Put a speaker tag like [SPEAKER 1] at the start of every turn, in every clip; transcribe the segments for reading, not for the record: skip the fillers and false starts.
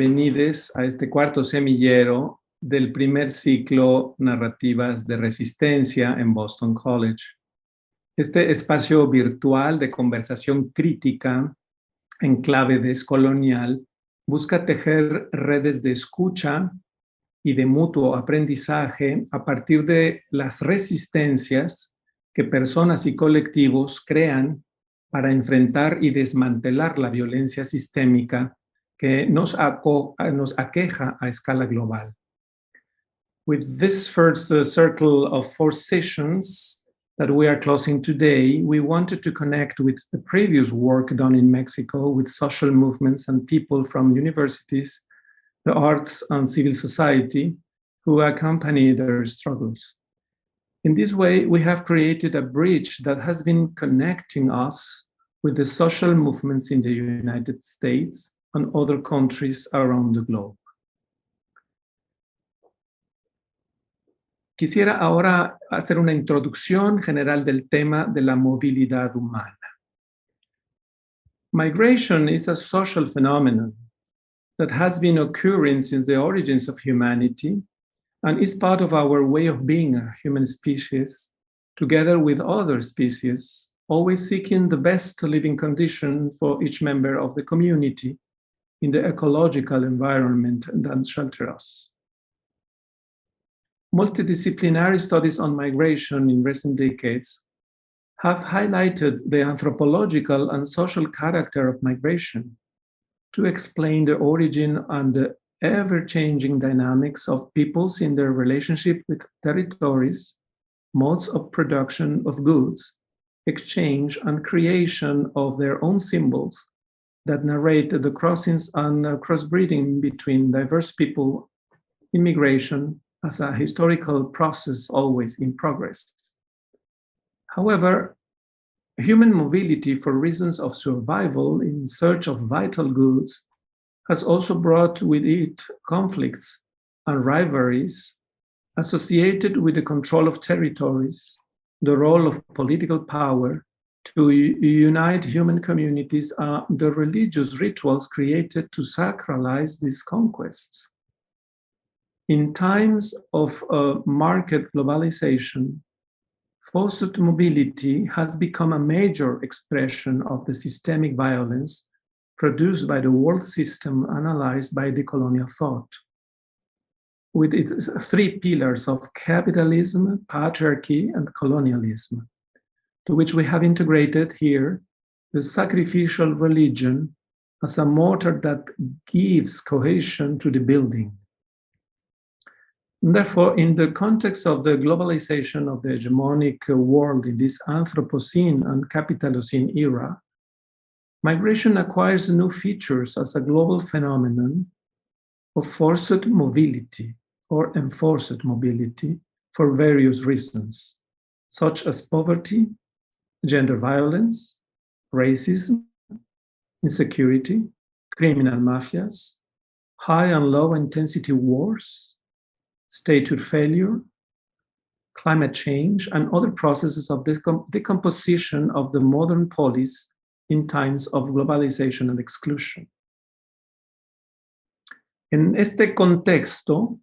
[SPEAKER 1] bienvenidos a este cuarto semillero del primer ciclo Narrativas de Resistencia en Boston College. Este espacio virtual de conversación crítica en clave descolonial busca tejer redes de escucha y de mutuo aprendizaje a partir de las resistencias que personas y colectivos crean para enfrentar y desmantelar la violencia sistémica que nos aqueja a escala global. With this first circle of 4 sessions that we are closing today, we wanted to connect with the previous work done in Mexico with social movements and people from universities, the arts and civil society who accompany their struggles. In this way, we have created a bridge that has been connecting us with the social movements in the United States and other countries around the globe. Quisiera ahora hacer una introducción general del tema de la movilidad humana. Migration is a social phenomenon that has been occurring since the origins of humanity and is part of our way of being a human species, together with other species, always seeking the best living condition for each member of the community in the ecological environment that shelters us. Multidisciplinary studies on migration in recent decades have highlighted the anthropological and social character of migration to explain the origin and the ever-changing dynamics of peoples in their relationship with territories, modes of production of goods, exchange and creation of their own symbols that narrate the crossings and crossbreeding between diverse people, immigration as a historical process always in progress. However, human mobility for reasons of survival in search of vital goods has also brought with it conflicts and rivalries associated with the control of territories, the role of political power to unite human communities, the religious rituals created to sacralize these conquests. In times of market globalization, forced mobility has become a major expression of the systemic violence produced by the world system analyzed by decolonial thought, with its 3 pillars of capitalism, patriarchy, and colonialism, to which we have integrated here the sacrificial religion as a mortar that gives cohesion to the building. Therefore, in the context of the globalization of the hegemonic world in this Anthropocene and Capitalocene era, migration acquires new features as a global phenomenon of forced mobility or enforced mobility for various reasons, such as poverty, gender violence, racism, insecurity, criminal mafias, high and low intensity wars, statehood failure, climate change, and other processes of decomposition of the modern polis in times of globalization and exclusion. En este contexto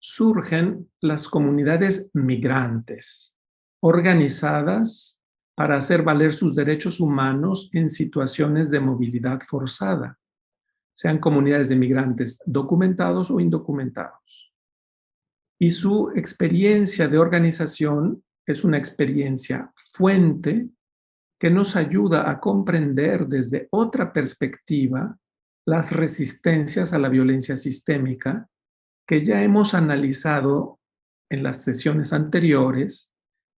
[SPEAKER 1] surgen las comunidades migrantes, organizadas para hacer valer sus derechos humanos en situaciones de movilidad forzada, sean comunidades de migrantes documentados o indocumentados. Y su experiencia de organización es una experiencia fuente que nos ayuda a comprender desde otra perspectiva las resistencias a la violencia sistémica que ya hemos analizado en las sesiones anteriores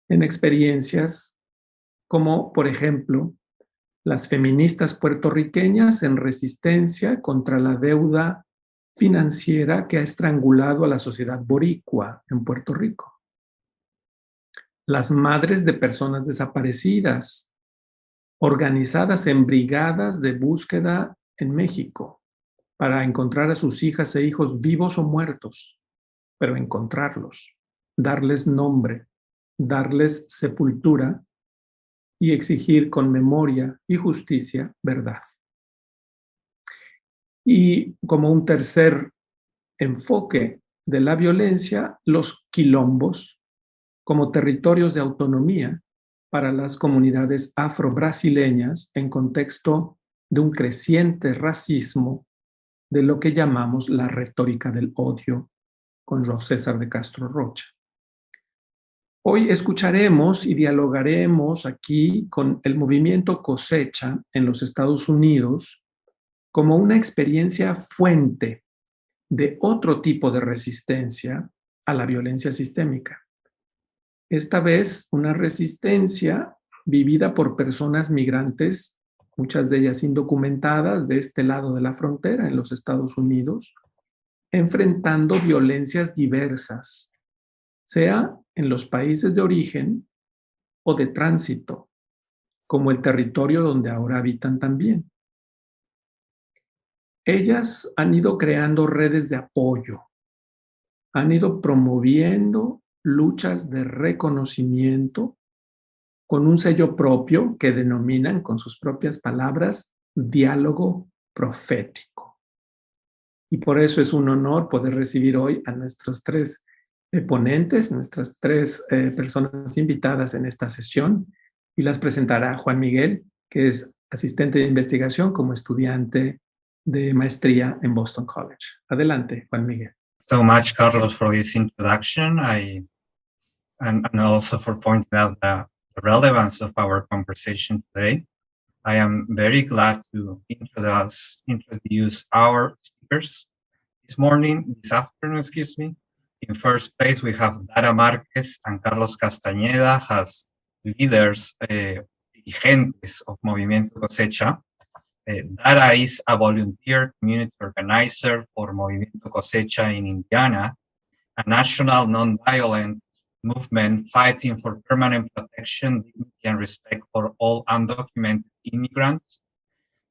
[SPEAKER 1] en experiencias como, por ejemplo, las feministas puertorriqueñas en resistencia contra la deuda financiera que ha estrangulado a la sociedad boricua en Puerto Rico. Las madres de personas desaparecidas, organizadas en brigadas de búsqueda en México para encontrar a sus hijas e hijos vivos o muertos, pero encontrarlos, darles nombre, darles sepultura y exigir con memoria y justicia verdad. Y como un tercer enfoque de la violencia, los quilombos como territorios de autonomía para las comunidades afro-brasileñas en contexto de un creciente racismo de lo que llamamos la retórica del odio con César de Castro Rocha. Hoy escucharemos y dialogaremos aquí con el movimiento Cosecha en los Estados Unidos como una experiencia fuente de otro tipo de resistencia a la violencia sistémica. Esta vez una resistencia vivida por personas migrantes, muchas de ellas indocumentadas de este lado de la frontera en los Estados Unidos, enfrentando violencias diversas, sea en los países de origen o de tránsito, como el territorio donde ahora habitan también. Ellas han ido creando redes de apoyo, han ido promoviendo luchas de reconocimiento con un sello propio que denominan con sus propias palabras diálogo profético. Y por eso es un honor poder recibir hoy a nuestros tres ponentes, nuestras tres personas invitadas en esta sesión, y las presentará Juan Miguel, que es asistente de investigación como estudiante de maestría en Boston College. Adelante, Juan Miguel.
[SPEAKER 2] So much, Carlos, for this introduction. And also for pointing out the relevance of our conversation today. I am very glad to introduce our speakers this afternoon, excuse me. In first place, we have Dara Marquez and Carlos Castañeda as leaders, dirigentes of Movimiento Cosecha. Dara is a volunteer community organizer for Movimiento Cosecha in Indiana, a national nonviolent movement fighting for permanent protection, dignity, and respect for all undocumented immigrants.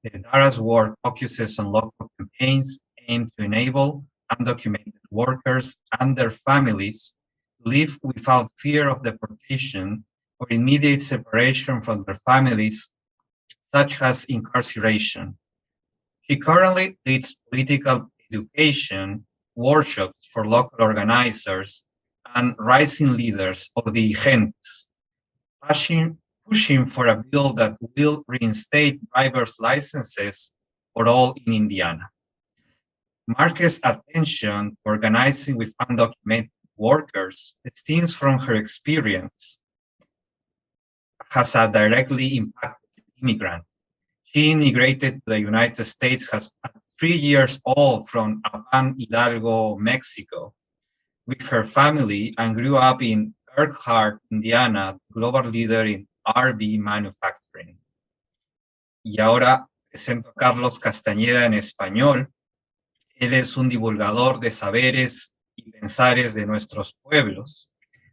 [SPEAKER 2] Dara's work focuses on local campaigns aimed to enable undocumented workers and their families to live without fear of deportation or immediate separation from their families, such as incarceration. She currently leads political education workshops for local organizers and rising leaders of the dirigentes, pushing for a bill that will reinstate driver's licenses for all in Indiana. Marquez's attention to organizing with undocumented workers stems from her experience as a directly impacted immigrant. She immigrated to the United States as 3 years old from Apan Hidalgo, Mexico, with her family and grew up in Elkhart, Indiana, global leader in RV manufacturing. Y ahora presento a Carlos Castañeda en español. Él es un divulgador de saberes y pensares de nuestros pueblos.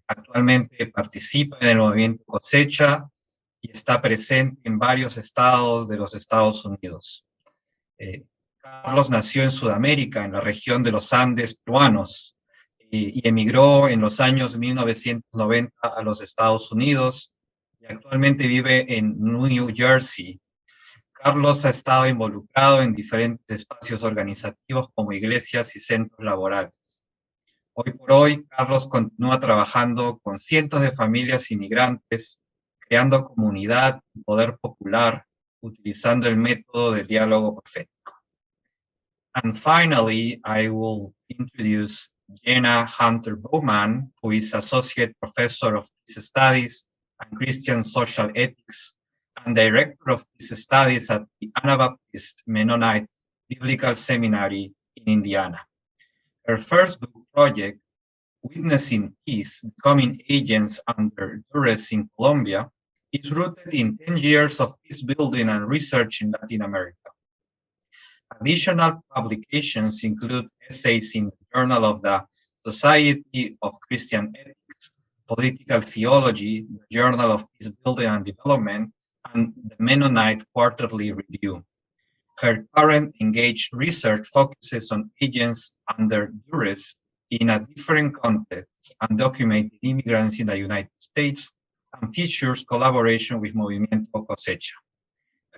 [SPEAKER 2] Actualmente participa en el movimiento Cosecha y está presente en varios estados de los Estados Unidos. Carlos nació en Sudamérica, en la región de los Andes peruanos, y emigró en los años 1990 a los Estados Unidos y actualmente vive en New Jersey. Carlos ha estado involucrado en diferentes espacios organizativos como iglesias y centros laborales. Hoy por hoy, Carlos continúa trabajando con cientos de familias inmigrantes, creando comunidad y poder popular, utilizando el método del diálogo profético. And finally, I will introduce Jenna Hunter Bowman, who is Associate Professor of Peace Studies and Christian Social Ethics and Director of Peace Studies at the Anabaptist Mennonite Biblical Seminary in Indiana. Her first book project, Witnessing Peace, Becoming Agents Under Duress in Colombia, is rooted in 10 years of peace building and research in Latin America. Additional publications include essays in the Journal of the Society of Christian Ethics, Political Theology, the Journal of Peace Building and Development, and the Mennonite Quarterly Review. Her current engaged research focuses on agents under duress in a different context, undocumented immigrants in the United States, and features collaboration with Movimiento Cosecha.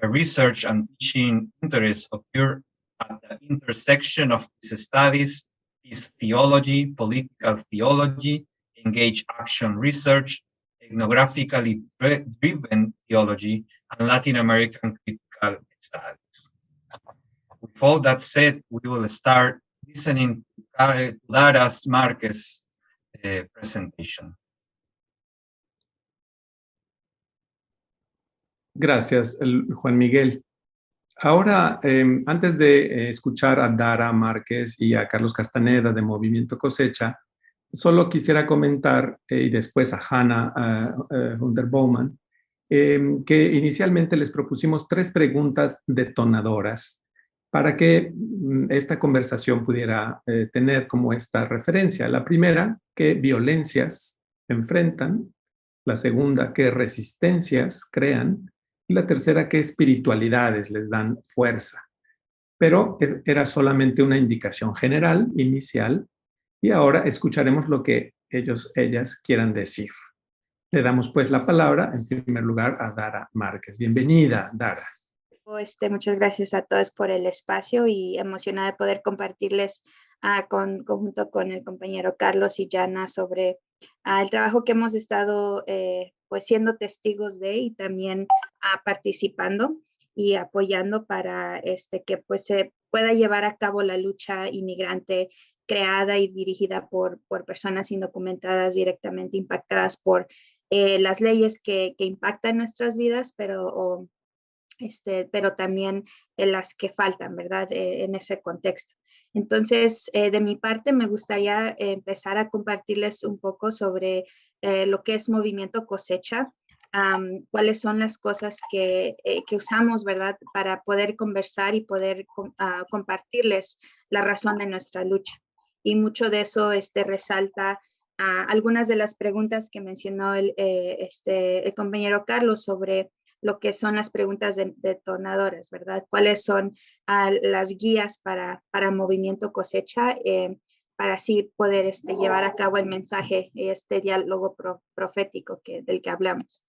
[SPEAKER 2] Her research and teaching interests occur at the intersection of these studies is theology, political theology, engaged action research, ethnographically driven theology, and Latin American critical studies. With all that said, we will start listening to Dara Marquez's presentation.
[SPEAKER 1] Gracias, Juan Miguel. Ahora, antes de escuchar a Dara Márquez y a Carlos Castaneda de Movimiento Cosecha, solo quisiera comentar, y después a Hannah Hunter-Bowman, que inicialmente les propusimos 3 preguntas detonadoras para que esta conversación pudiera tener como esta referencia. La primera, ¿qué violencias enfrentan? La segunda, ¿qué resistencias crean? Y la tercera, ¿qué espiritualidades les dan fuerza? Pero era solamente una indicación general, inicial, y ahora escucharemos lo que ellas quieran decir. Le damos pues la palabra, en primer lugar, a Dara Márquez. Bienvenida, Dara.
[SPEAKER 3] Muchas gracias a todos por el espacio y emocionada de poder compartirles junto con el compañero Carlos y Jana sobre el trabajo que hemos estado pues siendo testigos de y también participando y apoyando para que pues se pueda llevar a cabo la lucha inmigrante creada y dirigida por personas indocumentadas directamente impactadas por las leyes que impactan nuestras vidas, pero también en las que faltan, ¿verdad? En ese contexto. Entonces, de mi parte, me gustaría empezar a compartirles un poco sobre lo que es Movimiento Cosecha, cuáles son las cosas que usamos, ¿verdad? Para poder conversar y poder compartirles la razón de nuestra lucha. Y mucho de eso resalta algunas de las preguntas que mencionó el compañero Carlos sobre lo que son las preguntas detonadoras, ¿verdad? ¿Cuáles son las guías para Movimiento Cosecha para así poder llevar a cabo el mensaje, este diálogo profético del que hablamos?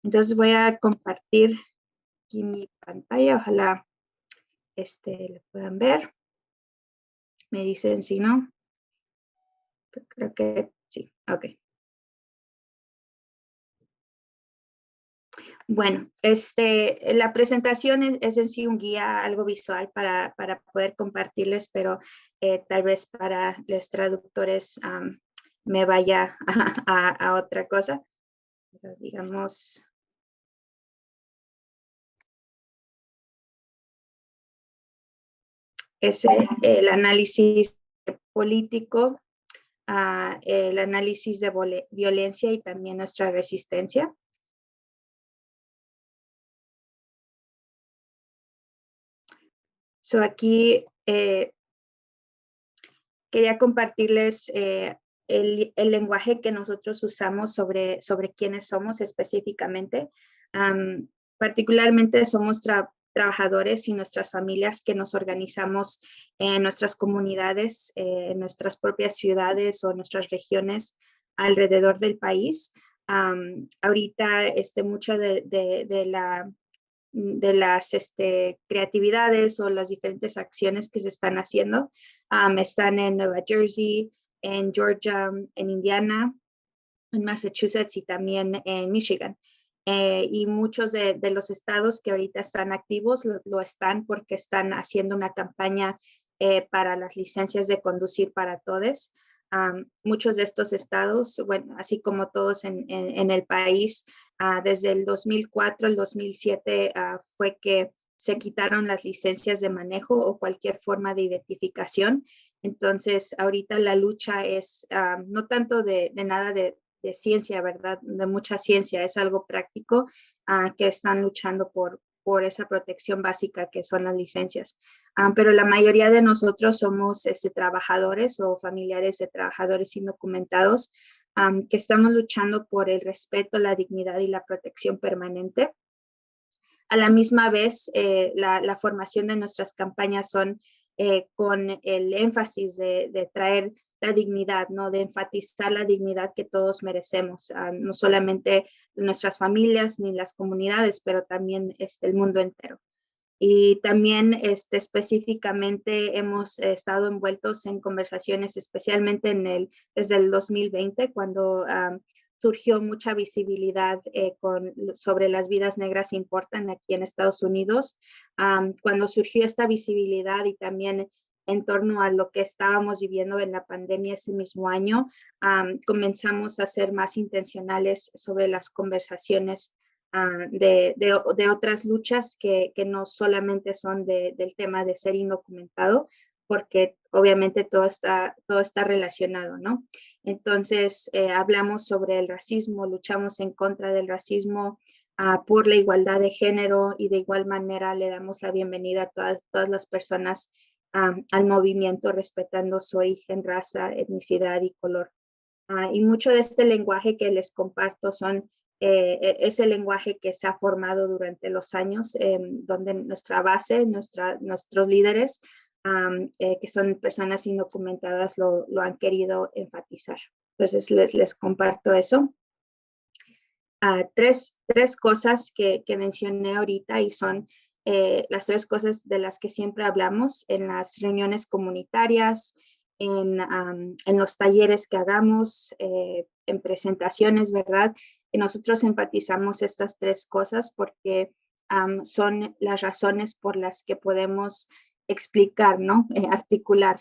[SPEAKER 3] Entonces voy a compartir aquí mi pantalla, ojalá lo puedan ver. Me dicen si no. Creo que sí, ok. Bueno, la presentación es en sí un guía, algo visual para poder compartirles, pero tal vez para los traductores me vaya a otra cosa. Pero digamos, es el análisis político, el análisis de violencia y también nuestra resistencia. So aquí quería compartirles el lenguaje que nosotros usamos sobre quiénes somos específicamente. Particularmente somos trabajadores y nuestras familias que nos organizamos en nuestras comunidades, en nuestras propias ciudades o nuestras regiones alrededor del país. Ahorita mucho de las creatividades o las diferentes acciones que se están haciendo. Están en Nueva Jersey, en Georgia, en Indiana, en Massachusetts y también en Michigan. Y muchos de los estados que ahorita están activos lo están porque están haciendo una campaña para las licencias de conducir para todos. Muchos de estos estados, bueno, así como todos en el país, desde el 2004 al 2007 fue que se quitaron las licencias de manejo o cualquier forma de identificación. Entonces, ahorita la lucha es no tanto de nada de ciencia, ¿verdad? De mucha ciencia, es algo práctico que están luchando por esa protección básica que son las licencias. Pero la mayoría de nosotros somos trabajadores o familiares de trabajadores indocumentados que estamos luchando por el respeto, la dignidad y la protección permanente. A la misma vez, la formación de nuestras campañas son con el énfasis de traer la dignidad, ¿no? De enfatizar la dignidad que todos merecemos, no solamente nuestras familias ni las comunidades, pero también el mundo entero. Y también específicamente hemos estado envueltos en conversaciones, especialmente desde el 2020, cuando surgió mucha visibilidad sobre las vidas negras importan aquí en Estados Unidos. Cuando surgió esta visibilidad y también en torno a lo que estábamos viviendo en la pandemia ese mismo año, comenzamos a ser más intencionales sobre las conversaciones de otras luchas que no solamente son del tema de ser indocumentado, porque obviamente todo está relacionado, ¿no? Entonces, hablamos sobre el racismo, luchamos en contra del racismo, por la igualdad de género, y de igual manera le damos la bienvenida a todas las personas al movimiento, respetando su origen, raza, etnicidad y color. Y mucho de este lenguaje que les comparto es el lenguaje que se ha formado durante los años, donde nuestra base, nuestros líderes, que son personas indocumentadas, lo han querido enfatizar. Entonces les comparto eso. Tres cosas que mencioné ahorita, y son las tres cosas de las que siempre hablamos en las reuniones comunitarias, en los talleres que hagamos, en presentaciones, ¿verdad? Y nosotros enfatizamos estas tres cosas porque son las razones por las que podemos explicar, ¿no? Articular,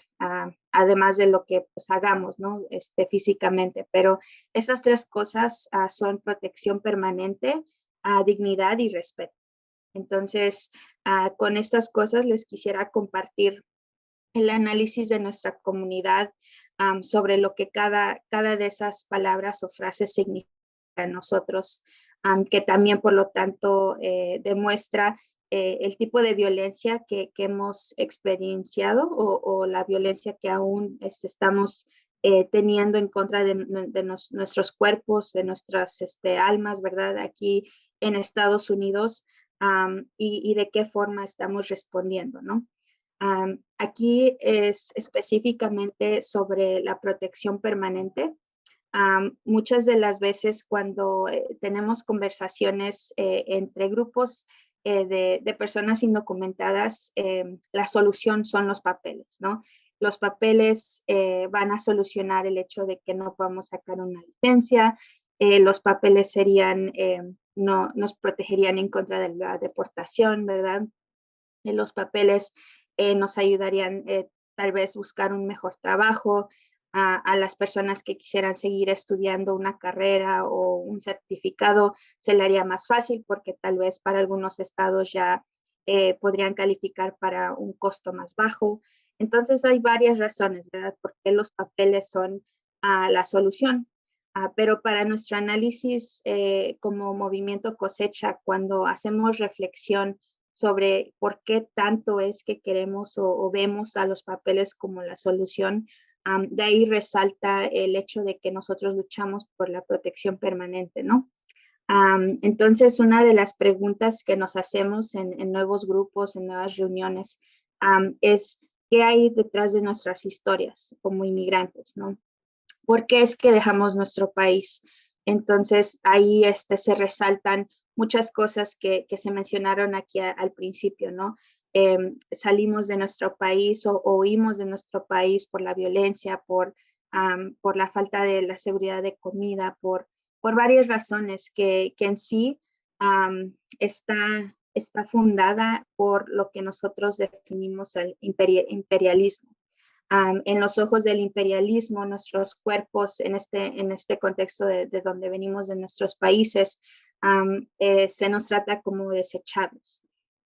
[SPEAKER 3] además de lo que pues, hagamos, ¿no? Físicamente. Pero esas tres cosas son protección permanente, dignidad y respeto. Entonces, con estas cosas les quisiera compartir el análisis de nuestra comunidad sobre lo que cada de esas palabras o frases significa para nosotros, que también, por lo tanto, demuestra el tipo de violencia que hemos experienciado o la violencia que aún estamos teniendo en contra de nuestros cuerpos, de nuestras almas, ¿verdad? Aquí en Estados Unidos, y de qué forma estamos respondiendo, ¿no? Aquí es específicamente sobre la protección permanente. Muchas de las veces cuando tenemos conversaciones entre grupos de personas indocumentadas, la solución son los papeles, ¿no? Los papeles van a solucionar el hecho de que no podamos sacar una licencia. Los papeles nos protegerían en contra de la deportación, ¿verdad? Los papeles nos ayudarían tal vez buscar un mejor trabajo, a las personas que quisieran seguir estudiando una carrera o un certificado se le haría más fácil, porque tal vez para algunos estados ya podrían calificar para un costo más bajo. Entonces hay varias razones, ¿verdad? Por qué los papeles son la solución. Pero para nuestro análisis como Movimiento Cosecha, cuando hacemos reflexión sobre por qué tanto es que queremos o vemos a los papeles como la solución, de ahí resalta el hecho de que nosotros luchamos por la protección permanente, ¿no? Entonces, una de las preguntas que nos hacemos en nuevos grupos, en nuevas reuniones, es ¿qué hay detrás de nuestras historias como inmigrantes, ¿no? ¿Por qué es que dejamos nuestro país? Entonces, ahí se resaltan muchas cosas que se mencionaron aquí al principio, ¿no? Salimos de nuestro país o huimos de nuestro país por la violencia, por la falta de la seguridad de comida, por varias razones que en sí está fundada por lo que nosotros definimos el imperialismo. En los ojos del imperialismo, nuestros cuerpos en este contexto de donde venimos, de nuestros países, se nos trata como desechables.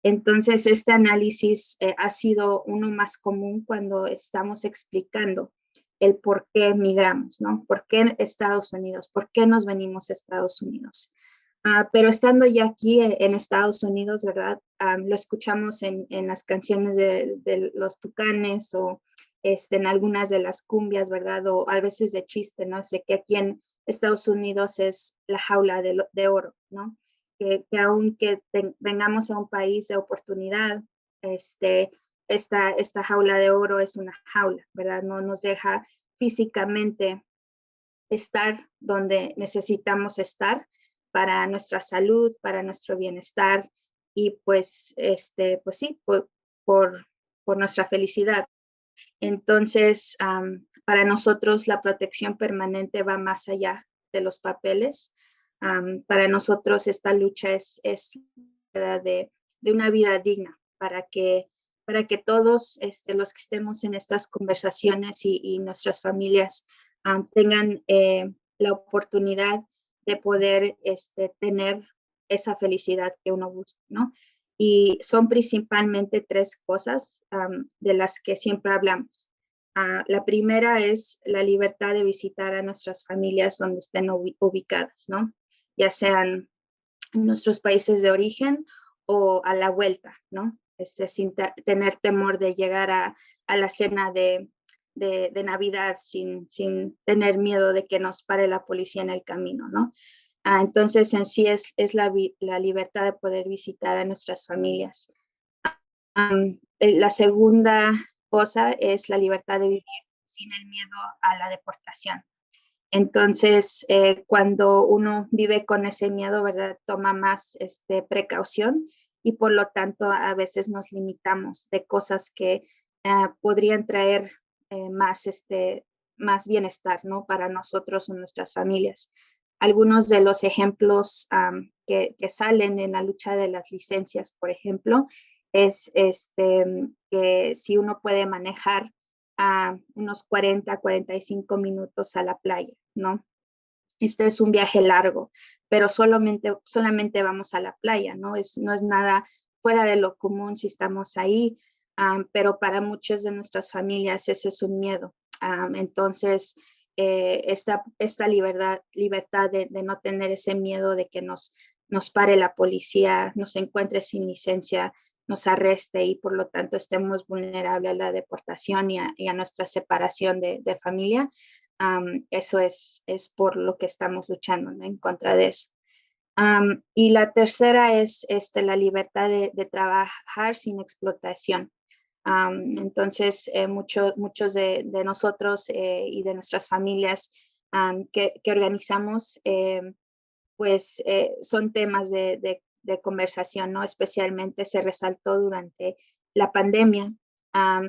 [SPEAKER 3] Entonces, este análisis ha sido uno más común cuando estamos explicando el por qué migramos, ¿no? ¿Por qué Estados Unidos? ¿Por qué nos venimos a Estados Unidos? Pero estando ya aquí en Estados Unidos, ¿verdad? Lo escuchamos en las canciones de los Tucanes o en algunas de las cumbias, ¿verdad? O a veces de chiste, ¿no? Sé que aquí en Estados Unidos es la jaula de oro, ¿no? Que aunque vengamos a un país de oportunidad, esta jaula de oro es una jaula, ¿verdad? No nos deja físicamente estar donde necesitamos estar para nuestra salud, para nuestro bienestar, y pues, pues sí, por nuestra felicidad. Entonces, para nosotros la protección permanente va más allá de los papeles. Para nosotros esta lucha es de una vida digna para que todos los que estemos en estas conversaciones y nuestras familias tengan la oportunidad de poder tener esa felicidad que uno busca, ¿no? Y son principalmente tres cosas de las que siempre hablamos. La primera es la libertad de visitar a nuestras familias donde estén ubicadas, ¿no? Ya sean en nuestros países de origen o a la vuelta, ¿no? Sin tener temor de llegar a la cena de Navidad sin tener miedo de que nos pare la policía en el camino, ¿no? Entonces, en sí es la libertad de poder visitar a nuestras familias. La segunda cosa es la libertad de vivir sin el miedo a la deportación. Entonces, cuando uno vive con ese miedo, ¿verdad? Toma más precaución y por lo tanto a veces nos limitamos de cosas que podrían traer más bienestar, ¿no? Para nosotros o nuestras familias. Algunos de los ejemplos que salen en la lucha de las licencias, por ejemplo, es que si uno puede manejar a unos 45 minutos a la playa, ¿no? Este es un viaje largo, pero solamente vamos a la playa, ¿no? No es nada fuera de lo común si estamos ahí, pero para muchas de nuestras familias ese es un miedo. Entonces, esta libertad de no tener ese miedo de que nos pare la policía, nos encuentre sin licencia, nos arreste y por lo tanto estemos vulnerables a la deportación y a nuestra separación de familia. Eso es por lo que estamos luchando, ¿no? En contra de eso. Y la tercera es la libertad de trabajar sin explotación. Entonces, muchos de nosotros y de nuestras familias que organizamos, pues son temas de conversación, ¿no? Especialmente se resaltó durante la pandemia,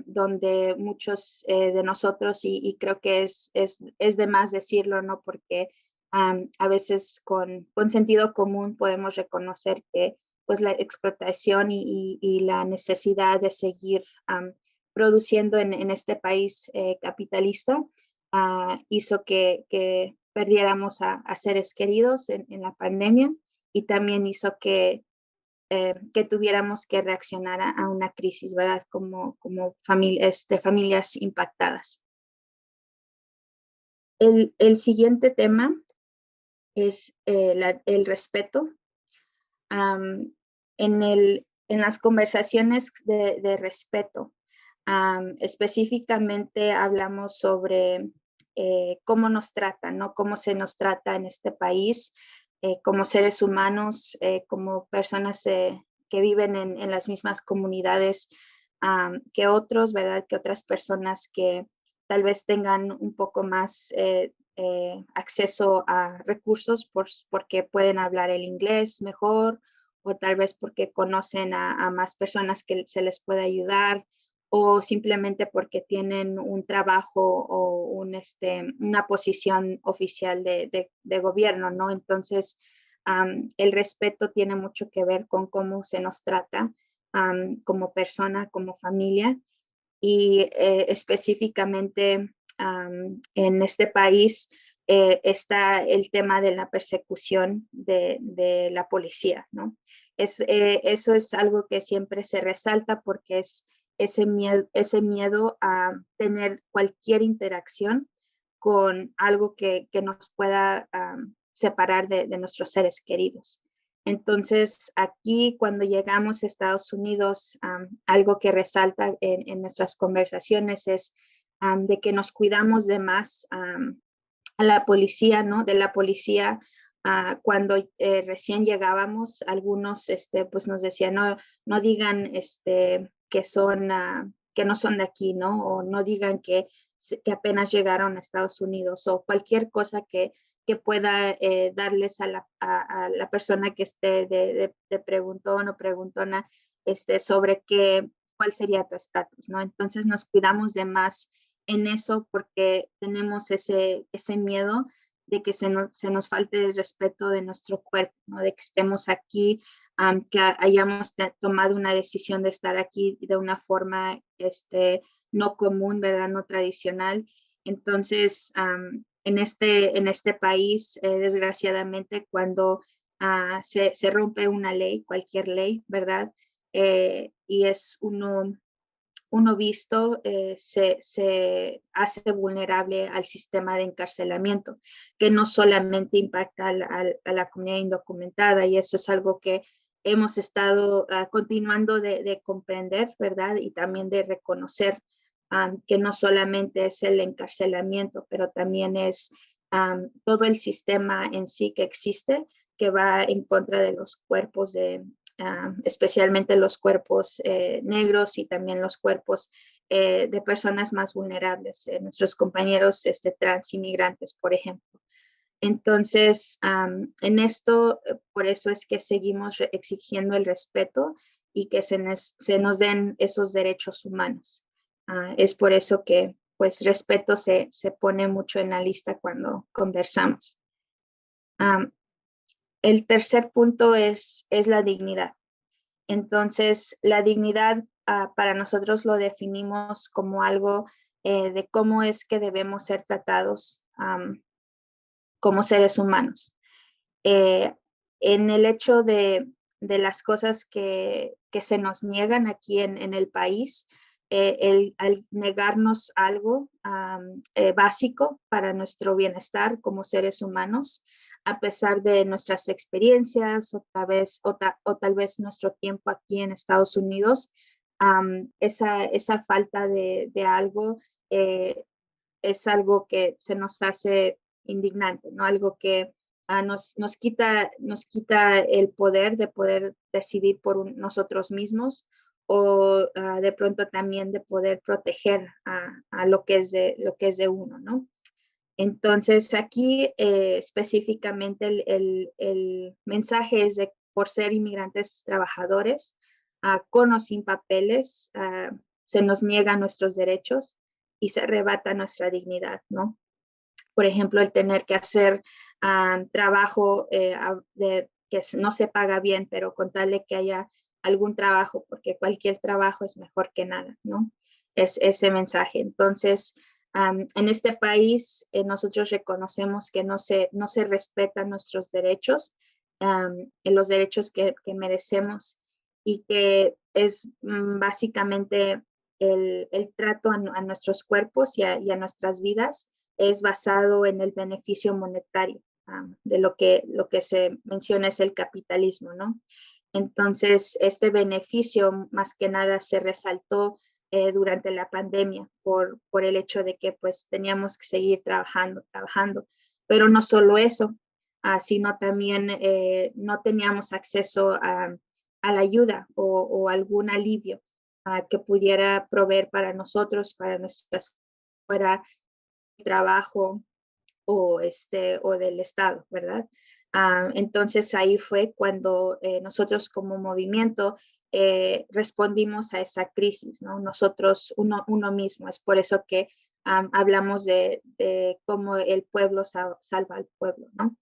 [SPEAKER 3] donde muchos de nosotros, y creo que es de más decirlo, ¿no? Porque a veces con sentido común podemos reconocer que pues la explotación y la necesidad de seguir produciendo en este país capitalista hizo que perdiéramos a seres queridos en la pandemia y también hizo que tuviéramos que reaccionar a una crisis, ¿verdad? Como familias impactadas. El siguiente tema es el respeto. En las conversaciones de respeto, específicamente hablamos sobre cómo nos tratan, ¿no? Cómo se nos trata en este país como seres humanos, como personas que viven en las mismas comunidades que otros, ¿verdad? Que otras personas que tal vez tengan un poco más acceso a recursos porque pueden hablar el inglés mejor o tal vez porque conocen a más personas que se les puede ayudar o simplemente porque tienen un trabajo o una posición oficial de gobierno, ¿no? Entonces, el respeto tiene mucho que ver con cómo se nos trata como persona, como familia y específicamente en este país está el tema de la persecución de la policía, ¿no? Eso es algo que siempre se resalta porque es ese miedo a tener cualquier interacción con algo que nos pueda separar de nuestros seres queridos. Entonces, aquí cuando llegamos a Estados Unidos, algo que resalta en nuestras conversaciones es de que nos cuidamos de más a la policía, ¿no? De la policía. Cuando recién llegábamos, algunos pues nos decían, no digan que no son de aquí, ¿no? O no digan que apenas llegaron a Estados Unidos o cualquier cosa que que pueda darles a la persona que esté de preguntón o preguntona sobre cuál sería tu estatus, ¿no? Entonces nos cuidamos de más en eso porque tenemos ese miedo de que se nos falte el respeto de nuestro cuerpo, ¿no? De que estemos aquí, que hayamos tomado una decisión de estar aquí de una forma no común, ¿verdad? No tradicional. Entonces, en este país, desgraciadamente, cuando se rompe una ley, cualquier ley, ¿verdad? Y es uno visto, se hace vulnerable al sistema de encarcelamiento, que no solamente impacta a la comunidad indocumentada, y eso es algo que hemos estado continuando de comprender, ¿verdad? Y también de reconocer que no solamente es el encarcelamiento, pero también es todo el sistema en sí que existe, que va en contra de los cuerpos especialmente los cuerpos negros y también los cuerpos de personas más vulnerables, nuestros compañeros trans inmigrantes, por ejemplo. Entonces, en esto, por eso es que seguimos exigiendo el respeto y que se nos den esos derechos humanos. Es por eso que, pues, respeto se pone mucho en la lista cuando conversamos. El tercer punto es la dignidad. Entonces, la dignidad para nosotros lo definimos como algo de cómo es que debemos ser tratados como seres humanos. En el hecho de las cosas que se nos niegan aquí en el país, al negarnos algo básico para nuestro bienestar como seres humanos, a pesar de nuestras experiencias o tal vez nuestro tiempo aquí en Estados Unidos, esa falta de algo es algo que se nos hace indignante, ¿no? Algo que nos quita el poder de poder decidir por nosotros mismos o de pronto también de poder proteger a lo que es de uno, ¿no? Entonces aquí específicamente el mensaje es de por ser inmigrantes trabajadores, con o sin papeles, se nos niegan nuestros derechos y se arrebata nuestra dignidad, ¿no? Por ejemplo, el tener que hacer trabajo que no se paga bien, pero con tal de que haya algún trabajo, porque cualquier trabajo es mejor que nada, ¿no? Es ese mensaje. Entonces, en este país nosotros reconocemos que no se respetan nuestros derechos, los derechos que merecemos y que es básicamente el trato a nuestros cuerpos y a nuestras vidas es basado en el beneficio monetario, de lo que se menciona es el capitalismo, ¿no? Entonces, este beneficio más que nada se resaltó durante la pandemia por el hecho de que pues teníamos que seguir trabajando, pero no solo eso, sino también no teníamos acceso a la ayuda o algún alivio que pudiera proveer para nosotros, para nuestras fuera trabajo o del Estado, ¿verdad? Entonces ahí fue cuando nosotros como movimiento respondimos a esa crisis, ¿no? Nosotros, uno mismo, es por eso que hablamos de cómo el pueblo salva al pueblo, ¿no?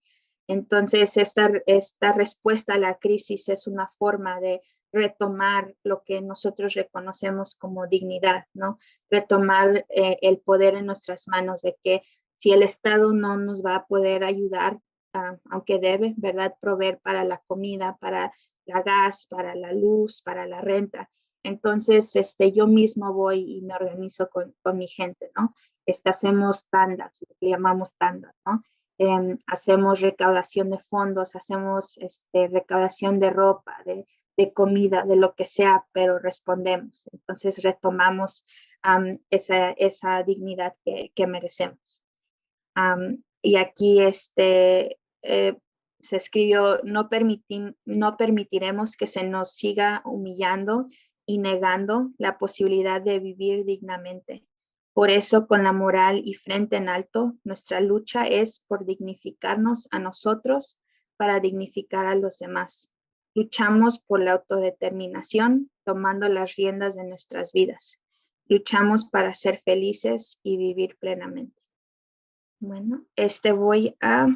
[SPEAKER 3] Entonces esta respuesta a la crisis es una forma de retomar lo que nosotros reconocemos como dignidad, ¿no? Retomar el poder en nuestras manos de que si el Estado no nos va a poder ayudar, aunque debe, ¿verdad? Proveer para la comida, para la gas, para la luz, para la renta. Entonces, yo mismo voy y me organizo con mi gente, ¿no? Hacemos tandas, lo que llamamos tandas, ¿no? Hacemos recaudación de fondos, hacemos recaudación de ropa, de comida, de lo que sea, pero respondemos. Entonces, retomamos esa dignidad que merecemos. Y aquí se escribió, no permitiremos que se nos siga humillando y negando la posibilidad de vivir dignamente. Por eso, con la moral y frente en alto, nuestra lucha es por dignificarnos a nosotros para dignificar a los demás. Luchamos por la autodeterminación, tomando las riendas de nuestras vidas. Luchamos para ser felices y vivir plenamente. Bueno, voy a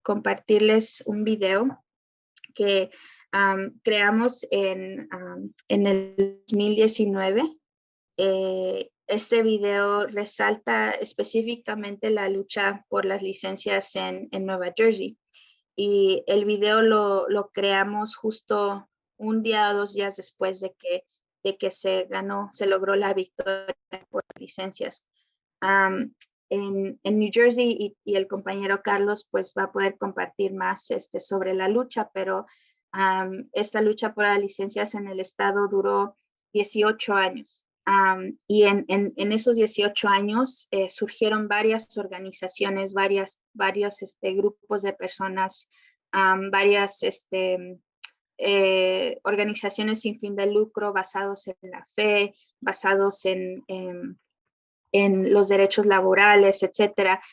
[SPEAKER 3] compartirles un video que creamos en el 2019. Este video resalta específicamente la lucha por las licencias en Nueva Jersey. Y el video lo creamos justo un día o 2 días después de que se logró la victoria por licencias. En New Jersey y el compañero Carlos pues va a poder compartir más sobre la lucha, pero esta lucha por las licencias en el estado duró 18 años. Y en esos 18 años surgieron varias organizaciones, varios grupos de personas, varias organizaciones sin fin de lucro basados en la fe, basados en los derechos laborales, etcétera,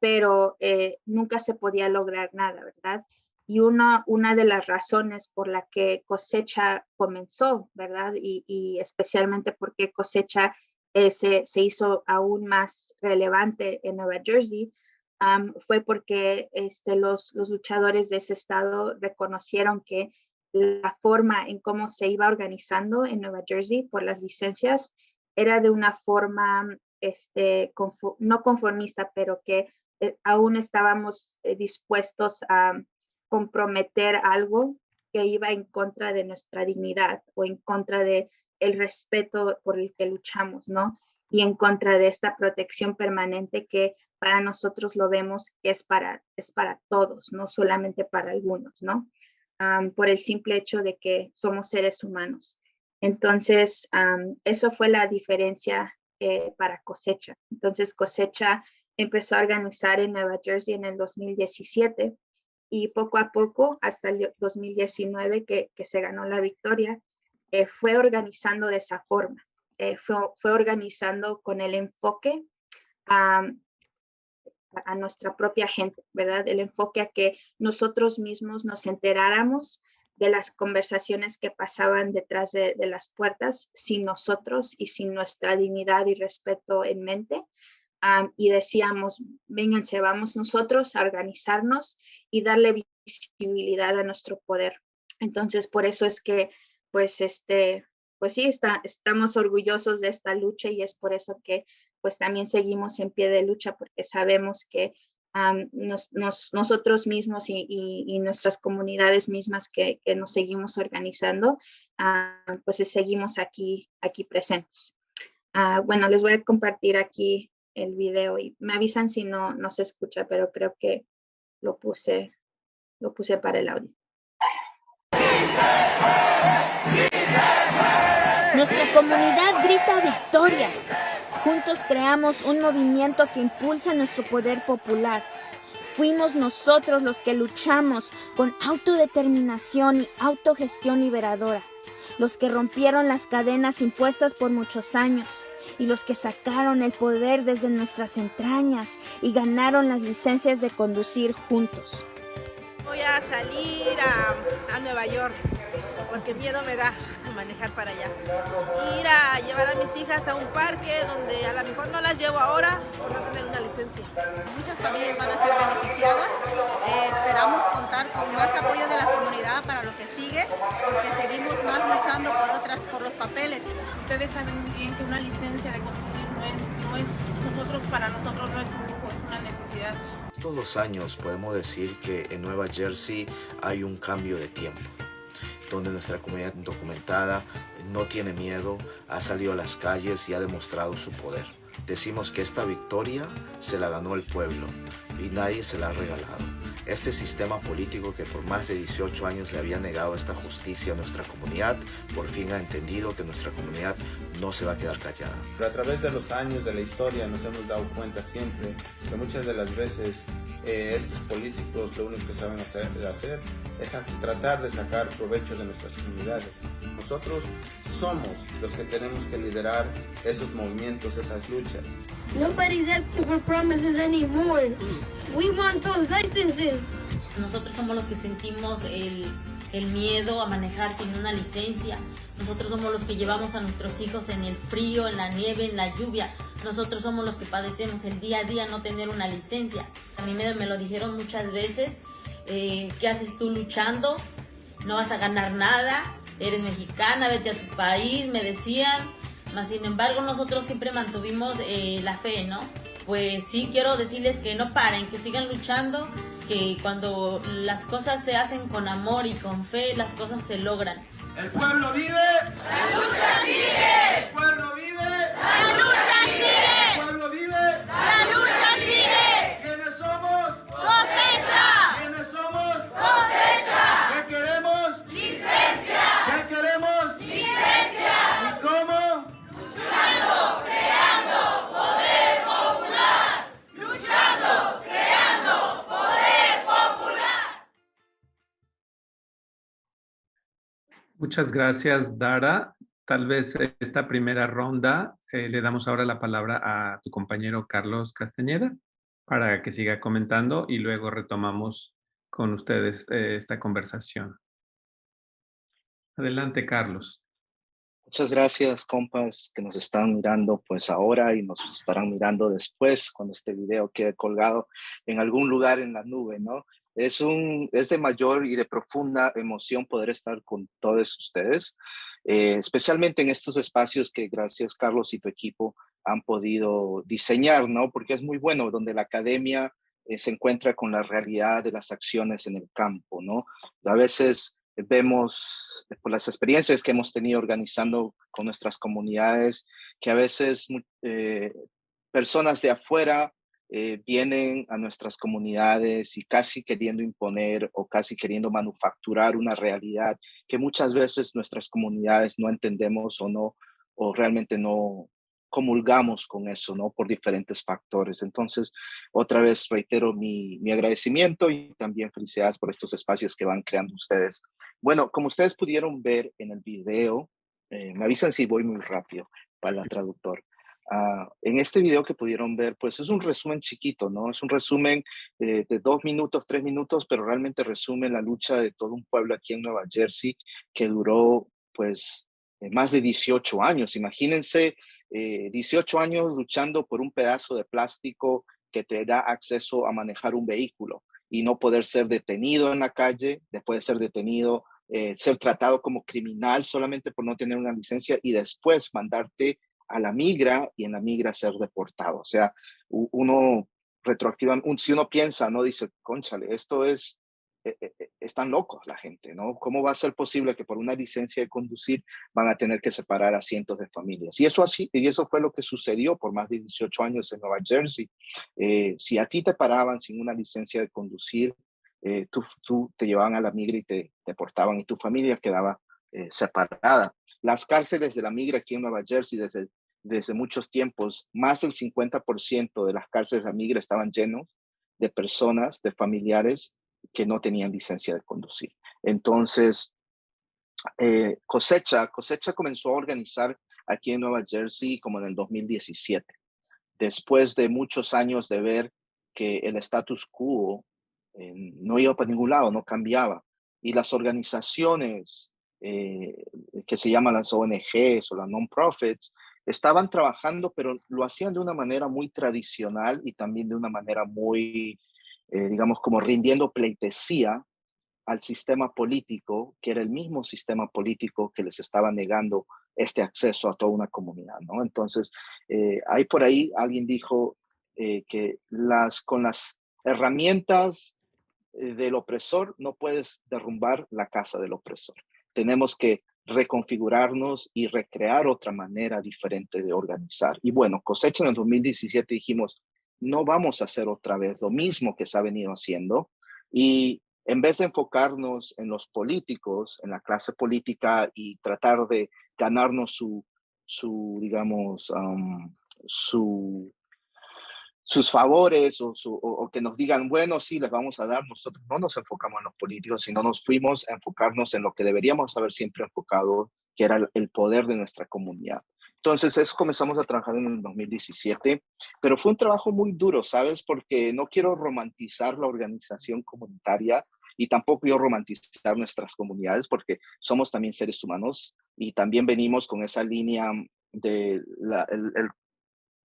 [SPEAKER 3] pero nunca se podía lograr nada, ¿verdad? Y una de las razones por la que Cosecha comenzó, ¿verdad? Y especialmente porque Cosecha se hizo aún más relevante en Nueva Jersey, fue porque los luchadores de ese estado reconocieron que la forma en cómo se iba organizando en Nueva Jersey por las licencias era de una forma no conformista, pero que aún estábamos dispuestos a comprometer algo que iba en contra de nuestra dignidad o en contra de el respeto por el que luchamos, ¿no? Y en contra de esta protección permanente que para nosotros lo vemos que es para todos, no solamente para algunos, ¿no? Por el simple hecho de que somos seres humanos. Entonces, eso fue la diferencia para Cosecha. Entonces, Cosecha empezó a organizar en Nueva Jersey en el 2017 y poco a poco, hasta el 2019 que se ganó la victoria, fue organizando de esa forma. Fue organizando con el enfoque a nuestra propia gente, ¿verdad? El enfoque a que nosotros mismos nos enteráramos de las conversaciones que pasaban detrás de las puertas sin nosotros y sin nuestra dignidad y respeto en mente. Y decíamos, vénganse, vamos nosotros a organizarnos y darle visibilidad a nuestro poder. Entonces, por eso es que, pues sí, estamos orgullosos de esta lucha y es por eso que, pues también seguimos en pie de lucha, porque sabemos que nosotros mismos y nuestras comunidades mismas que nos seguimos organizando, pues seguimos aquí presentes. Bueno, les voy a compartir aquí el video y me avisan si no se escucha, pero creo que lo puse para el audio.
[SPEAKER 4] Nuestra comunidad grita victoria. Juntos creamos un movimiento que impulsa nuestro poder popular. Fuimos nosotros los que luchamos con autodeterminación y autogestión liberadora, los que rompieron las cadenas impuestas por muchos años y los que sacaron el poder desde nuestras entrañas y ganaron las licencias de conducir juntos.
[SPEAKER 5] Voy a salir a Nueva York porque miedo me da manejar para allá. Ir a llevar a mis hijas a un parque donde a lo mejor no las llevo ahora por no tener una licencia.
[SPEAKER 6] Muchas familias van a ser beneficiadas. Esperamos contar con más apoyo de la comunidad para lo que sigue, porque seguimos más luchando por los papeles.
[SPEAKER 7] Ustedes saben muy bien que una licencia de conducir para nosotros no es un lujo, es una necesidad.
[SPEAKER 8] Todos los años podemos decir que en Nueva Jersey hay un cambio de tiempo, donde nuestra comunidad documentada no tiene miedo, ha salido a las calles y ha demostrado su poder. Decimos que esta victoria se la ganó el pueblo y nadie se la ha regalado. Este sistema político que por más de 18 años le había negado esta justicia a nuestra comunidad, por fin ha entendido que nuestra comunidad no se va a quedar callada.
[SPEAKER 9] Pero a través de los años de la historia nos hemos dado cuenta siempre que muchas de las veces estos políticos lo único que saben hacer es tratar de sacar provecho de nuestras comunidades. Nosotros somos los que tenemos que liderar esos movimientos, esas luchas.
[SPEAKER 10] Nobody's asking for promises anymore. We want those licenses.
[SPEAKER 11] Nosotros somos los que sentimos el miedo a manejar sin una licencia. Nosotros somos los que llevamos a nuestros hijos en el frío, en la nieve, en la lluvia. Nosotros somos los que padecemos el día a día no tener una licencia. A mí me lo dijeron muchas veces, ¿qué haces tú luchando? No vas a ganar nada, eres mexicana, vete a tu país, me decían. Mas sin embargo nosotros siempre mantuvimos la fe, ¿no? Pues sí, quiero decirles que no paren, que sigan luchando, que cuando las cosas se hacen con amor y con fe, las cosas se logran.
[SPEAKER 12] El pueblo vive, la lucha sigue. El pueblo vive, la lucha sigue. El pueblo vive, la lucha sigue. ¿Quiénes somos? Cosecha. ¿Quiénes somos? Cosecha. ¿Qué queremos? Licencia. ¿Qué queremos? Licencia. ¿Y cómo? Luchando, creando poder popular. Luchando, creando poder popular.
[SPEAKER 1] Muchas gracias, Dara. Tal vez esta primera ronda le damos ahora la palabra a tu compañero Carlos Castañeda para que siga comentando y luego retomamos con ustedes esta conversación. Adelante, Carlos.
[SPEAKER 8] Muchas gracias, compas, que nos están mirando pues ahora y nos estarán mirando después cuando este video quede colgado en algún lugar en la nube, ¿no? Es de mayor y de profunda emoción poder estar con todos ustedes, especialmente en estos espacios que gracias, Carlos, y tu equipo han podido diseñar, ¿no? Porque es muy bueno donde la academia se encuentra con la realidad de las acciones en el campo, ¿no? A veces vemos por las experiencias que hemos tenido organizando con nuestras comunidades que a veces personas de afuera vienen a nuestras comunidades y casi queriendo imponer o casi queriendo manufacturar una realidad que muchas veces nuestras comunidades no entendemos o realmente no comulgamos con eso, ¿no? Por diferentes factores. Entonces, otra vez reitero mi agradecimiento y también felicidades por estos espacios que van creando ustedes. Bueno, como ustedes pudieron ver en el video, me avisan si voy muy rápido para el traductor. En este video que pudieron ver, pues es un resumen chiquito, ¿no? Es un resumen de 2 minutos, 3 minutos, pero realmente resume la lucha de todo un pueblo aquí en Nueva Jersey que duró, pues, más de 18 años. Imagínense 18 años luchando por un pedazo de plástico que te da acceso a manejar un vehículo y no poder ser detenido en la calle, después de ser detenido, ser tratado como criminal solamente por no tener una licencia y después mandarte a la migra y en la migra ser deportado. O sea, uno retroactivamente, si uno piensa, ¿no? Dice, cónchale, esto es, están locos la gente, ¿no? ¿Cómo va a ser posible que por una licencia de conducir van a tener que separar a cientos de familias? Y eso fue lo que sucedió por más de 18 años en Nueva Jersey. Si a ti te paraban sin una licencia de conducir, tú te llevaban a la migra y te deportaban y tu familia quedaba separada. Las cárceles de la migra aquí en Nueva Jersey desde muchos tiempos, más del 50% de las cárceles de la migra estaban llenos de personas, de familiares que no tenían licencia de conducir. Entonces, Cosecha comenzó a organizar aquí en Nueva Jersey como en el 2017, después de muchos años de ver que el status quo no iba para ningún lado, no cambiaba. Y las organizaciones que se llaman las ONGs o las non-profits, estaban trabajando, pero lo hacían de una manera muy tradicional y también de una manera muy, digamos, como rindiendo pleitesía al sistema político, que era el mismo sistema político que les estaba negando este acceso a toda una comunidad, ¿no? Entonces, ahí por ahí alguien dijo que con las herramientas del opresor no puedes derrumbar la casa del opresor. Tenemos que reconfigurarnos y recrear otra manera diferente de organizar. Y bueno, Cosecha en el 2017 dijimos, no vamos a hacer otra vez lo mismo que se ha venido haciendo y en vez de enfocarnos en los políticos, en la clase política y tratar de ganarnos sus favores o que nos digan, bueno, sí, les vamos a dar, nosotros no nos enfocamos en los políticos, sino nos fuimos a enfocarnos en lo que deberíamos haber siempre enfocado, que era el poder de nuestra comunidad. Entonces, eso comenzamos a trabajar en el 2017, pero fue un trabajo muy duro, ¿sabes? Porque no quiero romantizar la organización comunitaria y tampoco yo romantizar nuestras comunidades, porque somos también seres humanos y también venimos con esa línea de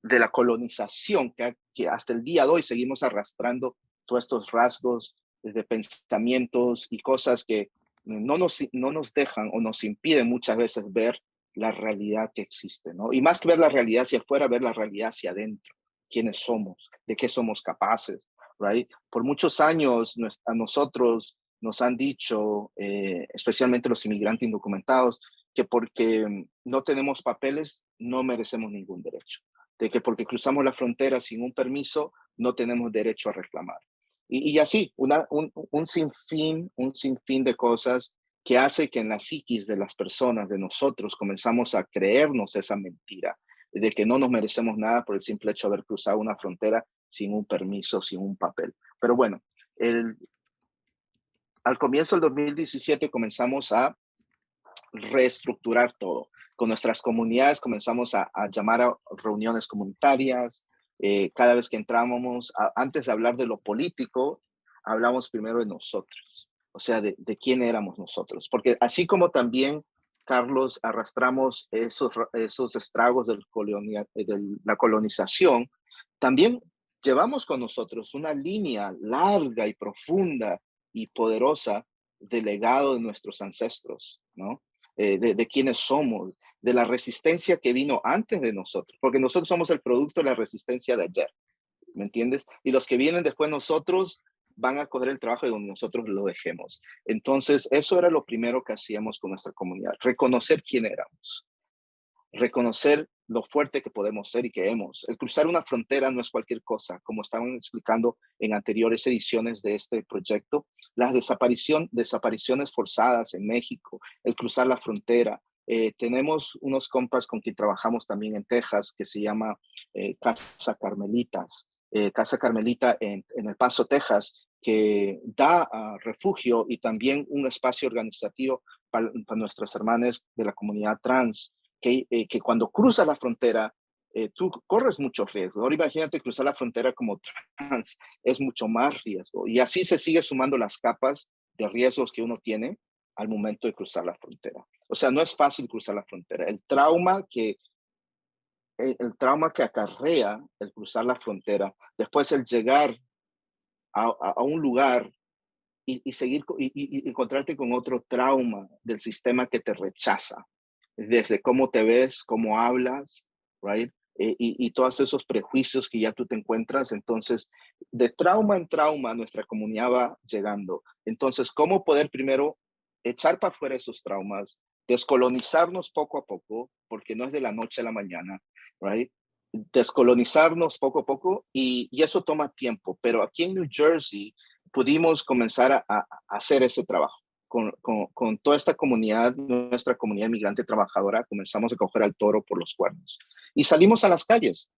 [SPEAKER 8] la colonización que hasta el día de hoy seguimos arrastrando todos estos rasgos de pensamientos y cosas que no nos dejan o nos impiden muchas veces ver la realidad que existe, ¿no? Y más que ver la realidad hacia afuera, ver la realidad hacia adentro, quiénes somos, de qué somos capaces, right? Por muchos años a nosotros nos han dicho, especialmente los inmigrantes indocumentados, que porque no tenemos papeles no merecemos ningún derecho, de que porque cruzamos la frontera sin un permiso no tenemos derecho a reclamar. Y así, un sinfín de cosas que hace que en la psiquis de las personas, de nosotros, comenzamos a creernos esa mentira de que no nos merecemos nada por el simple hecho de haber cruzado una frontera sin un permiso, sin un papel. Pero bueno, al comienzo del 2017 comenzamos a reestructurar todo. Con nuestras comunidades comenzamos a llamar a reuniones comunitarias. Cada vez que entrábamos, antes de hablar de lo político, hablamos primero de nosotros. O sea, de quién éramos nosotros. Porque así como también, Carlos, arrastramos esos estragos de la colonización, también llevamos con nosotros una línea larga y profunda y poderosa del legado de nuestros ancestros, ¿no? De quiénes somos, de la resistencia que vino antes de nosotros, porque nosotros somos el producto de la resistencia de ayer, ¿me entiendes? Y los que vienen después de nosotros van a coger el trabajo de donde nosotros lo dejemos. Entonces, eso era lo primero que hacíamos con nuestra comunidad, reconocer quién éramos, reconocer lo fuerte que podemos ser y que hemos. El cruzar una frontera no es cualquier cosa, como estaban explicando en anteriores ediciones de este proyecto, las desapariciones forzadas en México, el cruzar la frontera. Tenemos unos compas con quien trabajamos también en Texas que se llama Casa Carmelitas. Casa Carmelita en El Paso, Texas, que da refugio y también un espacio organizativo para nuestros hermanos de la comunidad trans, que cuando cruzas la frontera, tú corres muchos riesgos. Ahora imagínate cruzar la frontera como trans, es mucho más riesgo. Y así se sigue sumando las capas de riesgos que uno tiene al momento de cruzar la frontera. O sea, no es fácil cruzar la frontera. El trauma que acarrea el cruzar la frontera, después el llegar a un lugar y seguir y encontrarte con otro trauma del sistema que te rechaza, desde cómo te ves, cómo hablas, right? Y todos esos prejuicios que ya tú te encuentras. Entonces, de trauma en trauma, nuestra comunidad va llegando. Entonces, ¿cómo poder primero echar para afuera esos traumas, descolonizarnos poco a poco, porque no es de la noche a la mañana, right? Descolonizarnos poco a poco y eso toma tiempo, pero aquí en New Jersey pudimos comenzar a hacer ese trabajo. Con toda esta comunidad, nuestra comunidad migrante trabajadora, comenzamos a coger al toro por los cuernos. Y salimos a las calles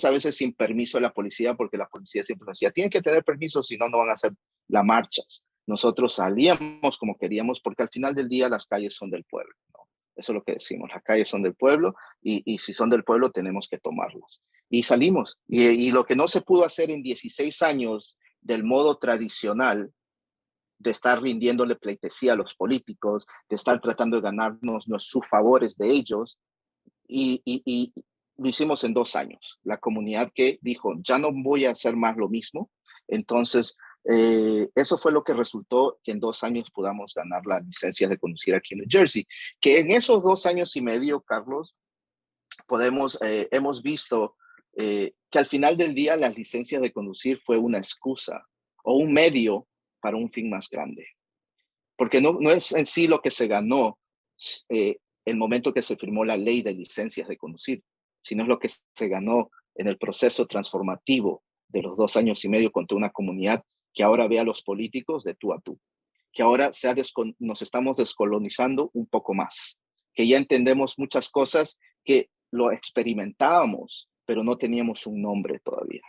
[SPEAKER 8] a veces sin permiso de la policía, porque la policía siempre decía, tienen que tener permiso, si no, no van a hacer las marchas. Nosotros salíamos como queríamos, porque al final del día las calles son del pueblo, ¿no? Eso es lo que decimos, las calles son del pueblo y si son del pueblo tenemos que tomarlas. Y salimos. Y lo que no se pudo hacer en 16 años del modo tradicional, de estar rindiéndole pleitesía a los políticos, de estar tratando de ganarnos sus favores de ellos, y lo hicimos en 2 años. La comunidad que dijo, ya no voy a hacer más lo mismo. Entonces, eso fue lo que resultó que en 2 años podamos ganar la licencia de conducir aquí en New Jersey. Que en esos 2 años y medio, Carlos, hemos visto que al final del día las licencias de conducir fue una excusa o un medio para un fin más grande. Porque no es en sí lo que se ganó el momento que se firmó la ley de licencias de conducir, sino es lo que se ganó en el proceso transformativo de los 2 años y medio contra una comunidad que ahora ve a los políticos de tú a tú, que ahora nos estamos descolonizando un poco más, que ya entendemos muchas cosas que lo experimentábamos, pero no teníamos un nombre todavía.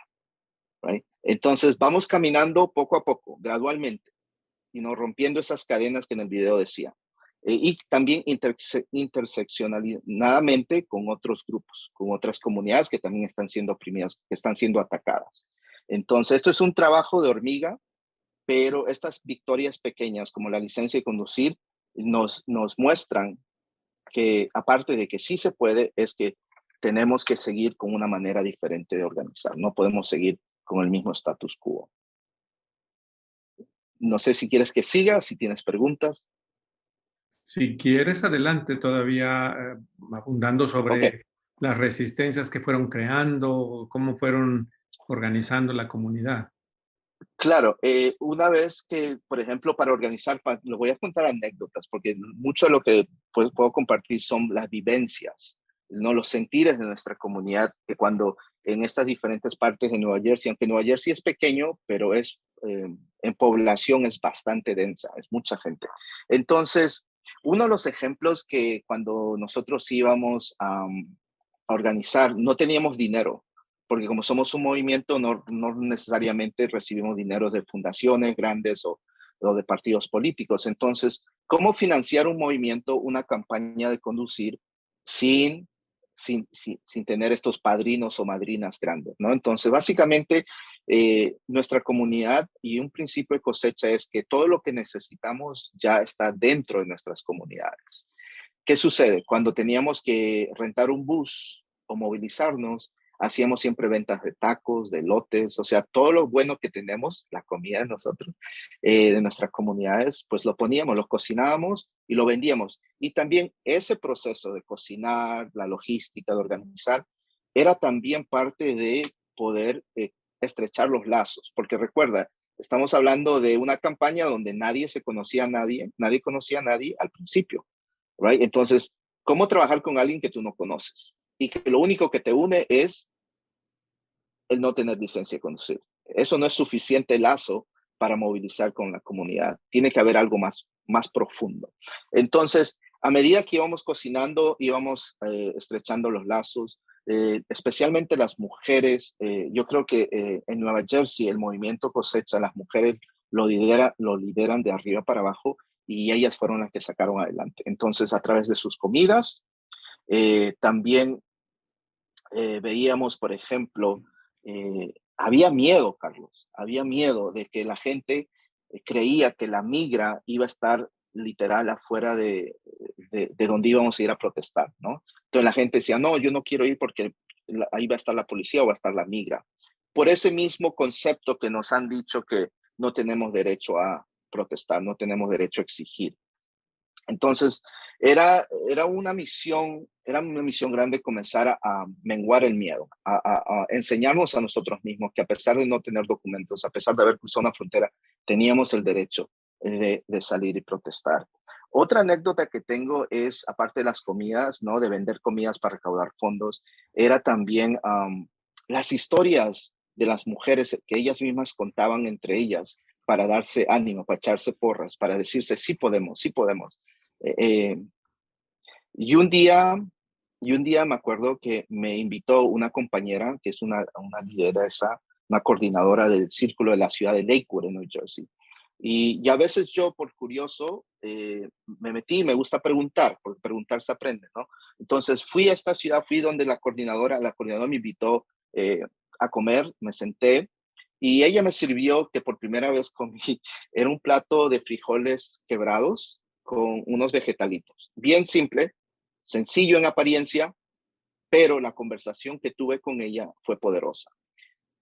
[SPEAKER 8] Right? Entonces vamos caminando poco a poco, gradualmente, y no rompiendo esas cadenas que en el video decía.
[SPEAKER 13] y también interseccionalmente con otros grupos, con otras comunidades que también están siendo oprimidas, que están siendo atacadas. Entonces, esto es un trabajo de hormiga, pero estas victorias pequeñas, como la licencia de conducir, nos muestran que, aparte de que sí se puede, es que tenemos que seguir con una manera diferente de organizar. No podemos seguir con el mismo status quo. No sé si quieres que siga, si tienes preguntas.
[SPEAKER 1] Si quieres, adelante todavía abundando sobre las resistencias que fueron creando, cómo fueron organizando la comunidad.
[SPEAKER 13] Claro, una vez que, por ejemplo, para organizar, lo voy a contar anécdotas, porque mucho de lo que puedo compartir son las vivencias, ¿no? Los sentires de nuestra comunidad, que cuando en estas diferentes partes de Nueva Jersey, aunque Nueva Jersey es pequeño, pero es en población es bastante densa, es mucha gente. Entonces, uno de los ejemplos que cuando nosotros íbamos a organizar, no teníamos dinero, porque como somos un movimiento, no necesariamente recibimos dinero de fundaciones grandes o de partidos políticos. Entonces, ¿cómo financiar un movimiento, una campaña de conducir sin tener estos padrinos o madrinas grandes, ¿no? Entonces, básicamente, nuestra comunidad y un principio de cosecha es que todo lo que necesitamos ya está dentro de nuestras comunidades. ¿Qué sucede? Cuando teníamos que rentar un bus o movilizarnos, hacíamos siempre ventas de tacos, de lotes, o sea, todo lo bueno que tenemos, la comida de nosotros, de nuestras comunidades, pues lo poníamos, lo cocinábamos y lo vendíamos. Y también ese proceso de cocinar, la logística, de organizar, era también parte de poder estrechar los lazos, porque recuerda, estamos hablando de una campaña donde nadie se conocía a nadie, nadie conocía a nadie al principio, right? Entonces, ¿cómo trabajar con alguien que tú no conoces? Y que lo único que te une es el no tener licencia de conducir. Eso no es suficiente lazo para movilizar con la comunidad. Tiene que haber algo más profundo. Entonces, a medida que íbamos cocinando, íbamos estrechando los lazos, especialmente las mujeres. Yo creo que en Nueva Jersey el movimiento cosecha, las mujeres lo lideran de arriba para abajo y ellas fueron las que sacaron adelante. Entonces, a través de sus comidas, también veíamos, por ejemplo, había miedo, Carlos, había miedo de que la gente creía que la migra iba a estar literal afuera de donde íbamos a ir a protestar, ¿no? Entonces la gente decía, no, yo no quiero ir porque ahí va a estar la policía o va a estar la migra. Por ese mismo concepto que nos han dicho que no tenemos derecho a protestar, no tenemos derecho a exigir. Entonces, era una misión grande comenzar a menguar el miedo, a enseñarnos a nosotros mismos que a pesar de no tener documentos, a pesar de haber cruzado una frontera, teníamos el derecho de salir y protestar. Otra anécdota que tengo es, aparte de las comidas, ¿no? De vender comidas para recaudar fondos, era también las historias de las mujeres que ellas mismas contaban entre ellas para darse ánimo, para echarse porras, para decirse, sí podemos, sí podemos. Y un día me acuerdo que me invitó una compañera, que es una lideresa, una coordinadora del círculo de la ciudad de Lakewood, en New Jersey. Y a veces yo, por curioso, me metí y me gusta preguntar, porque preguntar se aprende, ¿no? Entonces fui a esta ciudad, fui donde la coordinadora me invitó a comer, me senté, y ella me sirvió, que por primera vez comí, era un plato de frijoles quebrados con unos vegetalitos. Bien simple, sencillo en apariencia, pero la conversación que tuve con ella fue poderosa.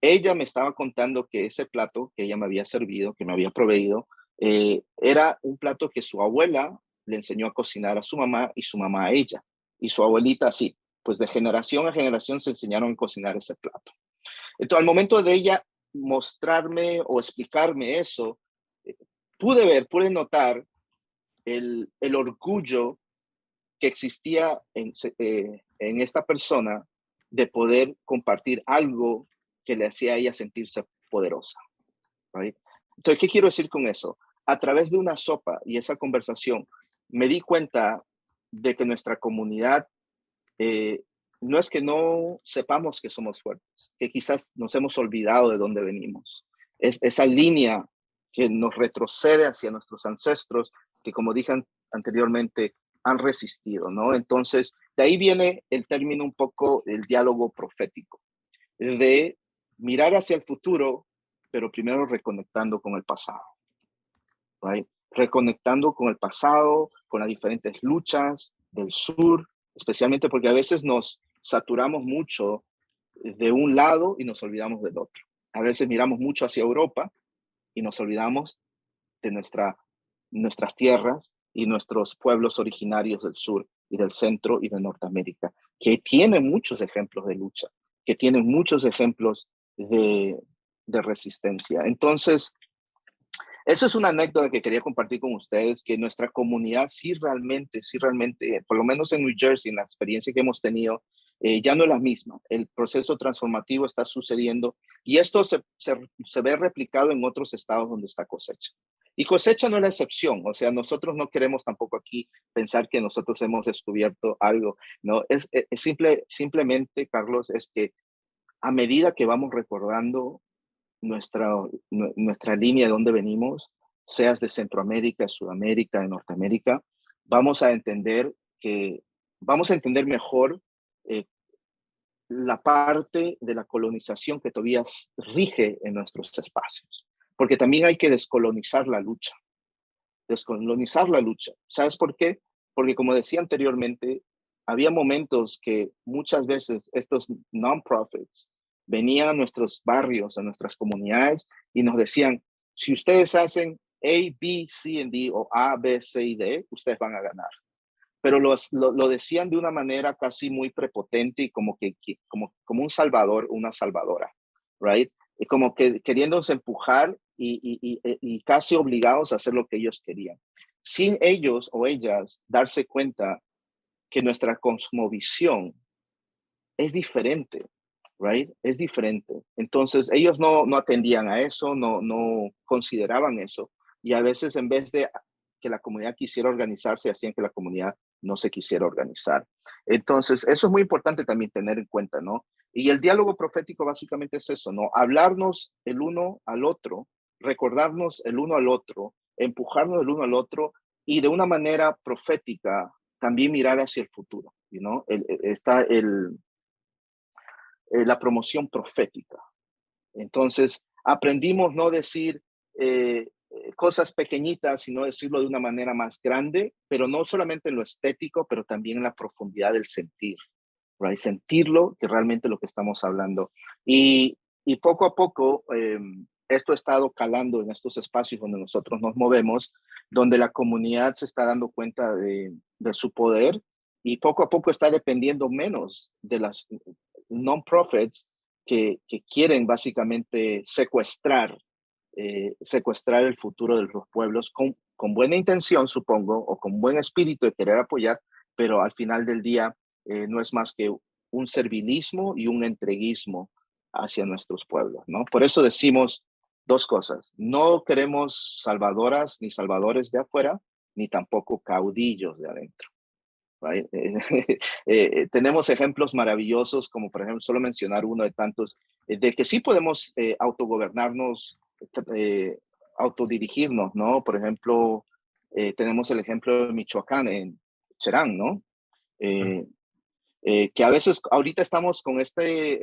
[SPEAKER 13] Ella me estaba contando que ese plato que ella me había servido, que me había proveído, era un plato que su abuela le enseñó a cocinar a su mamá y su mamá a ella. Y su abuelita así, pues de generación a generación se enseñaron a cocinar ese plato. Entonces, al momento de ella mostrarme o explicarme eso, pude notar el orgullo que existía en esta persona de poder compartir algo que le hacía a ella sentirse poderosa. ¿Right? Entonces, ¿qué quiero decir con eso? A través de una sopa y esa conversación, me di cuenta de que nuestra comunidad no es que no sepamos que somos fuertes, que quizás nos hemos olvidado de dónde venimos. Es esa línea que nos retrocede hacia nuestros ancestros, que como dije anteriormente han resistido, ¿no? Entonces, de ahí viene el término un poco el diálogo profético, de mirar hacia el futuro, pero primero reconectando con el pasado, right? Reconectando con el pasado, con las diferentes luchas del sur, especialmente porque a veces nos saturamos mucho de un lado y nos olvidamos del otro. A veces miramos mucho hacia Europa y nos olvidamos de nuestras tierras y nuestros pueblos originarios del sur y del centro y de Norteamérica, que tienen muchos ejemplos de lucha, que tienen muchos ejemplos de resistencia. Entonces, eso es una anécdota que quería compartir con ustedes, que nuestra comunidad sí realmente, por lo menos en New Jersey, en la experiencia que hemos tenido, ya no es la misma. El proceso transformativo está sucediendo y esto se ve replicado en otros estados donde está Cosecha. Y Cosecha no es la excepción, o sea, nosotros no queremos tampoco aquí pensar que nosotros hemos descubierto algo, ¿no? Simplemente, Carlos, es que a medida que vamos recordando nuestra línea de donde venimos, seas de Centroamérica, Sudamérica, de Norteamérica, vamos a entender mejor la parte de la colonización que todavía rige en nuestros espacios. Porque también hay que descolonizar la lucha. ¿Sabes por qué? Porque como decía anteriormente, había momentos que muchas veces estos non-profits venían a nuestros barrios, a nuestras comunidades y nos decían, si ustedes hacen A, B, C, and D o A, B, C y D, ustedes van a ganar. Pero lo decían de una manera casi muy prepotente y como un salvador, una salvadora, right? Y como que queriéndose empujar y casi obligados a hacer lo que ellos querían, sin ellos o ellas darse cuenta que nuestra cosmovisión es diferente, right? Es diferente. Entonces, ellos no atendían a eso, no consideraban eso. Y a veces, en vez de que la comunidad quisiera organizarse, hacían que la comunidad no se quisiera organizar. Entonces, eso es muy importante también tener en cuenta, ¿no? Y el diálogo profético básicamente es eso, ¿no? Hablarnos el uno al otro, recordarnos el uno al otro, empujarnos el uno al otro y de una manera profética también mirar hacia el futuro, ¿no? Está la promoción profética. Entonces, aprendimos no decir cosas pequeñitas, sino decirlo de una manera más grande, pero no solamente en lo estético, pero también en la profundidad del sentir, right? Sentirlo, que realmente lo que estamos hablando. Y poco a poco, esto ha estado calando en estos espacios donde nosotros nos movemos, donde la comunidad se está dando cuenta de su poder y poco a poco está dependiendo menos de las non-profits que quieren básicamente secuestrar el futuro de los pueblos con buena intención, supongo, o con buen espíritu de querer apoyar, pero al final del día no es más que un servilismo y un entreguismo hacia nuestros pueblos, ¿no? Por eso decimos dos cosas. No queremos salvadoras ni salvadores de afuera, ni tampoco caudillos de adentro. Right? Tenemos ejemplos maravillosos, como por ejemplo, solo mencionar uno de tantos, de que sí podemos autogobernarnos, autodirigirnos, ¿no? Por ejemplo, tenemos el ejemplo de Michoacán, en Cherán, ¿no? Que a veces ahorita estamos con este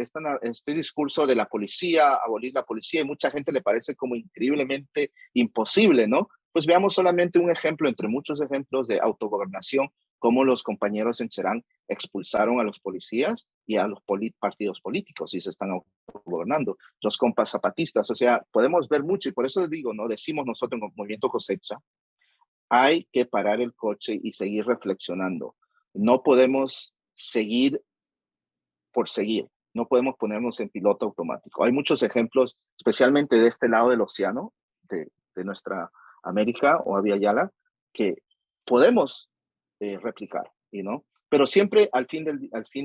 [SPEAKER 13] discurso de la policía, abolir la policía, y mucha gente le parece como increíblemente imposible, ¿no? Pues veamos solamente un ejemplo entre muchos ejemplos de autogobernación, cómo los compañeros en Cherán expulsaron a los policías y a los partidos políticos y se están autogobernando. Los compas zapatistas, o sea, podemos ver mucho y por eso les digo, ¿no? Decimos nosotros en el Movimiento Cosecha, hay que parar el coche y seguir reflexionando. No podemos seguir por seguir, no podemos ponernos en piloto automático. Hay muchos ejemplos, especialmente de este lado del océano, de nuestra América o Abya Yala, que podemos replicar, ¿no? Pero siempre al fin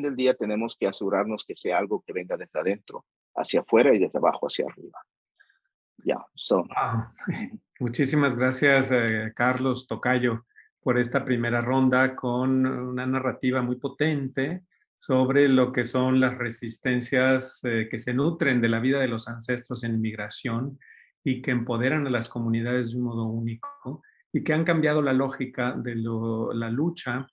[SPEAKER 13] del día tenemos que asegurarnos que sea algo que venga desde adentro hacia afuera y desde abajo hacia arriba. Ya,
[SPEAKER 1] Wow. Muchísimas gracias, Carlos Tocayo, por esta primera ronda con una narrativa muy potente sobre lo que son las resistencias que se nutren de la vida de los ancestros en inmigración y que empoderan a las comunidades de un modo único y que han cambiado la lógica de la lucha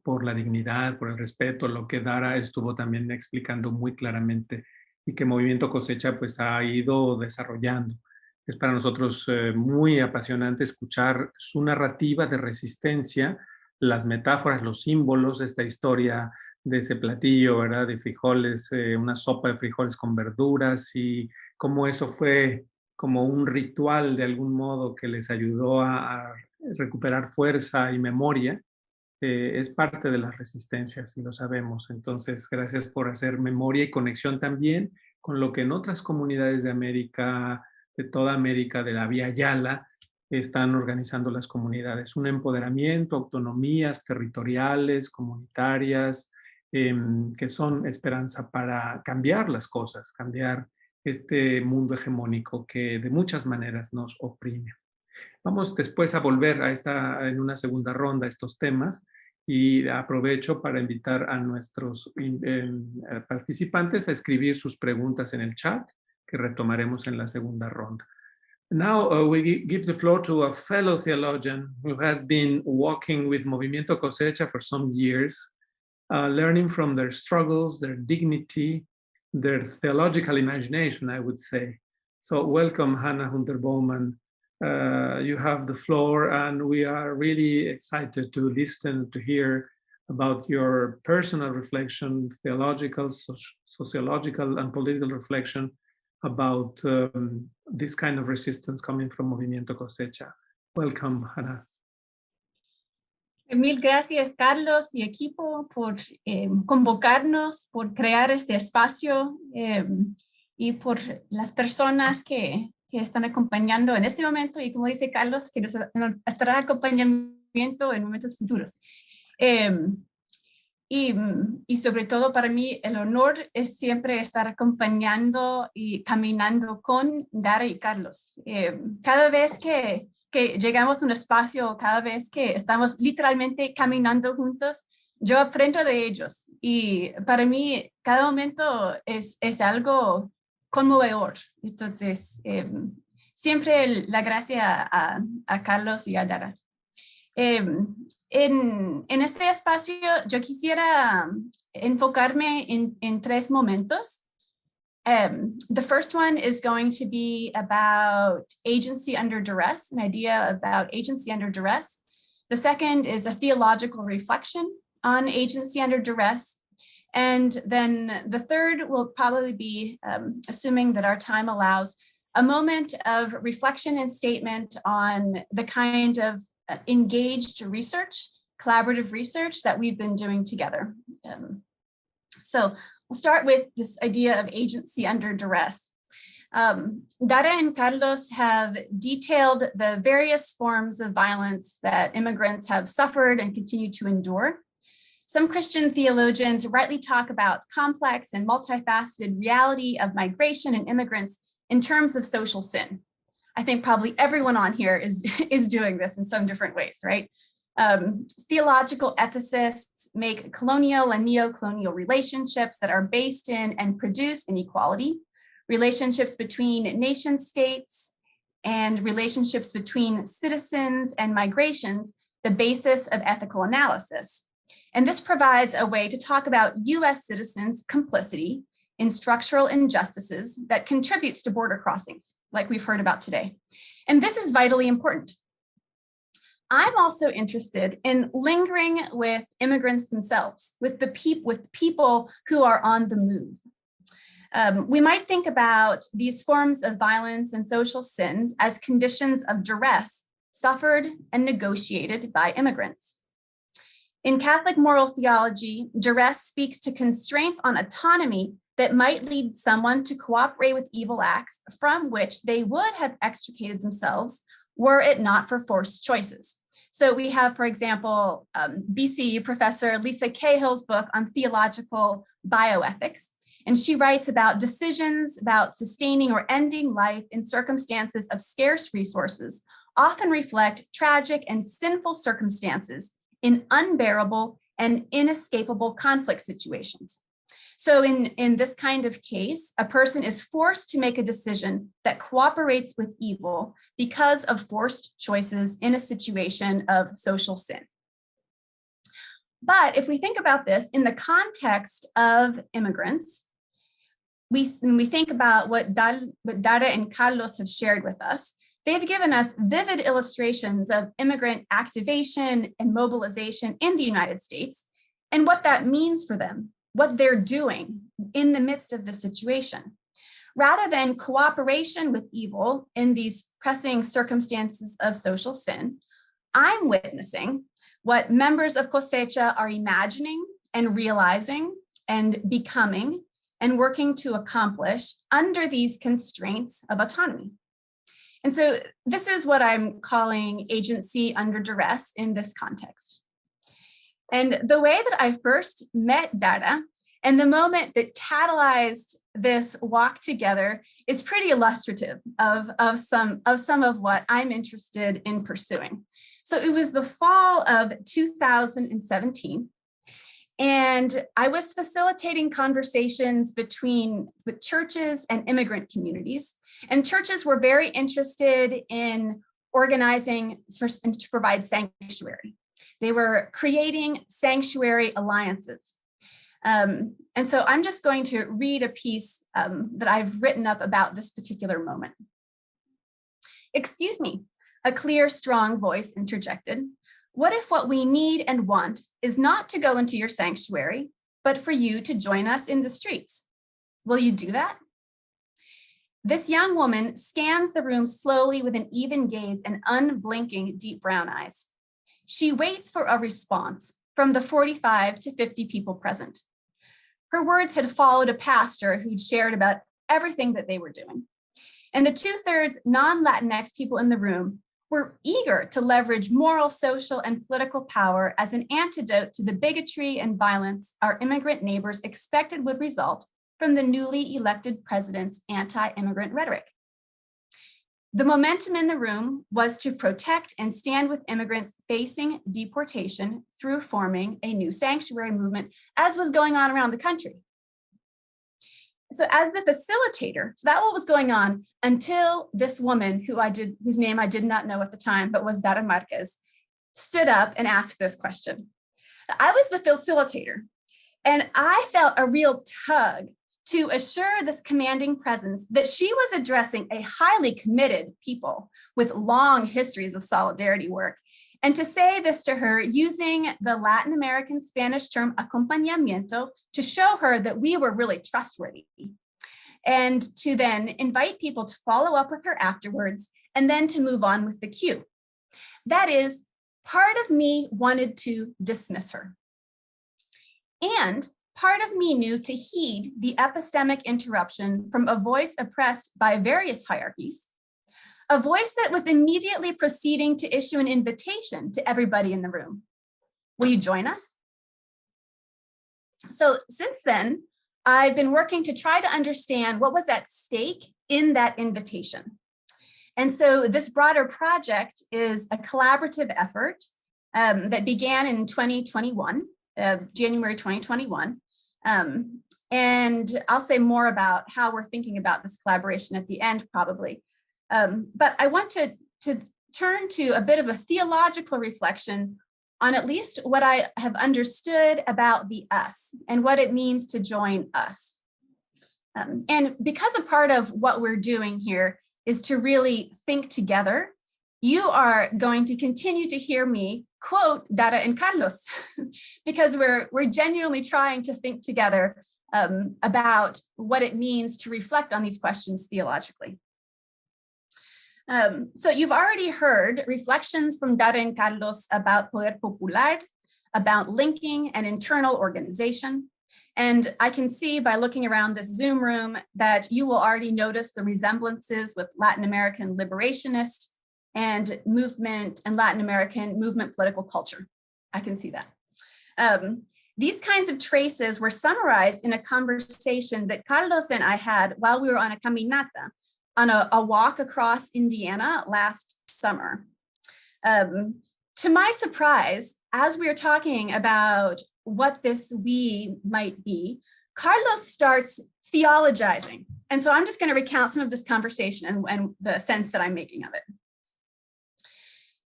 [SPEAKER 1] por la dignidad, por el respeto, lo que Dara estuvo también explicando muy claramente y que Movimiento Cosecha pues ha ido desarrollando. Es para nosotros muy apasionante escuchar su narrativa de resistencia, las metáforas, los símbolos, esta historia de ese platillo, ¿verdad? De frijoles, una sopa de frijoles con verduras y cómo eso fue como un ritual de algún modo que les ayudó a recuperar fuerza y memoria. Es parte de las resistencias y lo sabemos. Entonces, gracias por hacer memoria y conexión también con lo que en otras comunidades de América, de toda América, de la Vía Yala, están organizando las comunidades. Un empoderamiento, autonomías territoriales, comunitarias, que son esperanza para cambiar las cosas, cambiar este mundo hegemónico que de muchas maneras nos oprime. Vamos después a volver en una segunda ronda a estos temas y aprovecho para invitar a nuestros participantes a escribir sus preguntas en el chat que retomaremos en la segunda ronda. Now we give the floor to a fellow theologian who has been walking with Movimiento Cosecha for some years, learning from their struggles, their dignity, their theological imagination, I would say. So welcome, Hannah Hunter-Bowman. You have the floor, and we are really excited to listen, to hear about your personal reflection, theological, sociological, and political reflection about this kind of resistance coming from Movimiento Cosecha. Welcome, Hannah.
[SPEAKER 14] Mil gracias, Carlos y equipo, por convocarnos, por crear este espacio y por las personas que están acompañando en este momento y, como dice Carlos, que nos estará acompañamiento en momentos futuros. Y sobre todo para mí el honor es siempre estar acompañando y caminando con Dara y Carlos. Cada vez que llegamos a un espacio, cada vez que estamos literalmente caminando juntos, yo aprendo de ellos. Y para mí cada momento es algo conmovedor. Entonces, siempre la gracia a Carlos y a Dara. En este espacio yo quisiera enfocarme en tres momentos. The first one is going to be about agency under duress, an idea about agency under duress. The second is a theological reflection on agency under duress. And then the third will probably be, assuming that our time allows, a moment of reflection and statement on the kind of engaged research, collaborative research that we've been doing together. So we'll start with this idea of agency under duress. Dara and Carlos have detailed the various forms of violence that immigrants have suffered and continue to endure. Some Christian theologians rightly talk about complex and multifaceted reality of migration and immigrants in terms of social sin. I think probably everyone on here is doing this in some different ways, right? Theological ethicists make colonial and neo-colonial relationships that are based in and produce inequality, relationships between nation states, and relationships between citizens and migrations, the basis of ethical analysis. And this provides a way to talk about US citizens' complicity in structural injustices that contributes to border crossings, like we've heard about today. And this is vitally important. I'm also interested in lingering with immigrants themselves, with people who are on the move. We might think about these forms of violence and social sins as conditions of duress suffered and negotiated by immigrants. In Catholic moral theology, duress speaks to constraints on autonomy that might lead someone to cooperate with evil acts from which they would have extricated themselves were it not for forced choices. So we have, for example, BCU professor Lisa Cahill's book on theological bioethics, and she writes about decisions about sustaining or ending life in circumstances of scarce resources often reflect tragic and sinful circumstances in unbearable and inescapable conflict situations. So in this kind of case, a person is forced to make a decision that cooperates with evil because of forced choices in a situation of social sin. But if we think about this in the context of immigrants, when we think about what Dara and Carlos have shared with us, they've given us vivid illustrations of immigrant activation and mobilization in the United States and what that means for them, what they're doing in the midst of the situation. Rather than cooperation with evil in these pressing circumstances of social sin, I'm witnessing what members of Cosecha are imagining and realizing and becoming and working to accomplish under these constraints of autonomy. And so this is what I'm calling agency under duress in this context. And the way that I first met Dara and the moment that catalyzed this walk together is pretty illustrative of some of what I'm interested in pursuing. So it was the fall of 2017. And I was facilitating conversations with churches and immigrant communities. And churches were very interested in organizing to provide sanctuary. They were creating sanctuary alliances. And so I'm just going to read a piece that I've written up about this particular moment. Excuse me, a clear, strong voice interjected. What if what we need and want is not to go into your sanctuary, but for you to join us in the streets? Will you do that? This young woman scans the room slowly with an even gaze and unblinking deep brown eyes. She waits for a response from the 45 to 50 people present. Her words had followed a pastor who'd shared about everything that they were doing. And the 2/3 non-Latinx people in the room were eager to leverage moral, social, and political power as an antidote to the bigotry and violence our immigrant neighbors expected would result from the newly elected president's anti-immigrant rhetoric. The momentum in the room was to protect and stand with immigrants facing deportation through forming a new sanctuary movement, as was going on around the country. So as the facilitator, so that what was going on until this woman whose name I did not know at the time, but was Dara Marquez, stood up and asked this question. I was the facilitator, and I felt a real tug to assure this commanding presence that she was addressing a highly committed people with long histories of solidarity work, and to say this to her using the Latin American Spanish term acompañamiento to show her that we were really trustworthy, and to then invite people to follow up with her afterwards, and then to move on with the queue. That is, part of me wanted to dismiss her. And part of me knew to heed the epistemic interruption from a voice oppressed by various hierarchies, a voice that was immediately proceeding to issue an invitation to everybody in the room. Will you join us? So since then, I've been working to try to understand what was at stake in that invitation. And so this broader project is a collaborative effort that began in 2021, January 2021. And I'll say more about how we're thinking about this collaboration at the end, probably. But I want to turn to a bit of a theological reflection on at least what I have understood about the us and what it means to join us. And because a part of what we're doing here is to really think together, you are going to continue to hear me quote Dara and Carlos because we're genuinely trying to think together about what it means to reflect on these questions theologically. So you've already heard reflections from Dara and Carlos about Poder Popular, about linking and internal organization. And I can see by looking around this Zoom room that you will already notice the resemblances with Latin American liberationist and movement and Latin American movement political culture. I can see that. These kinds of traces were summarized in a conversation that Carlos and I had while we were on a caminata, on a walk across Indiana last summer. To my surprise, as we were talking about what this we might be, Carlos starts theologizing. And so I'm just going to recount some of this conversation and the sense that I'm making of it.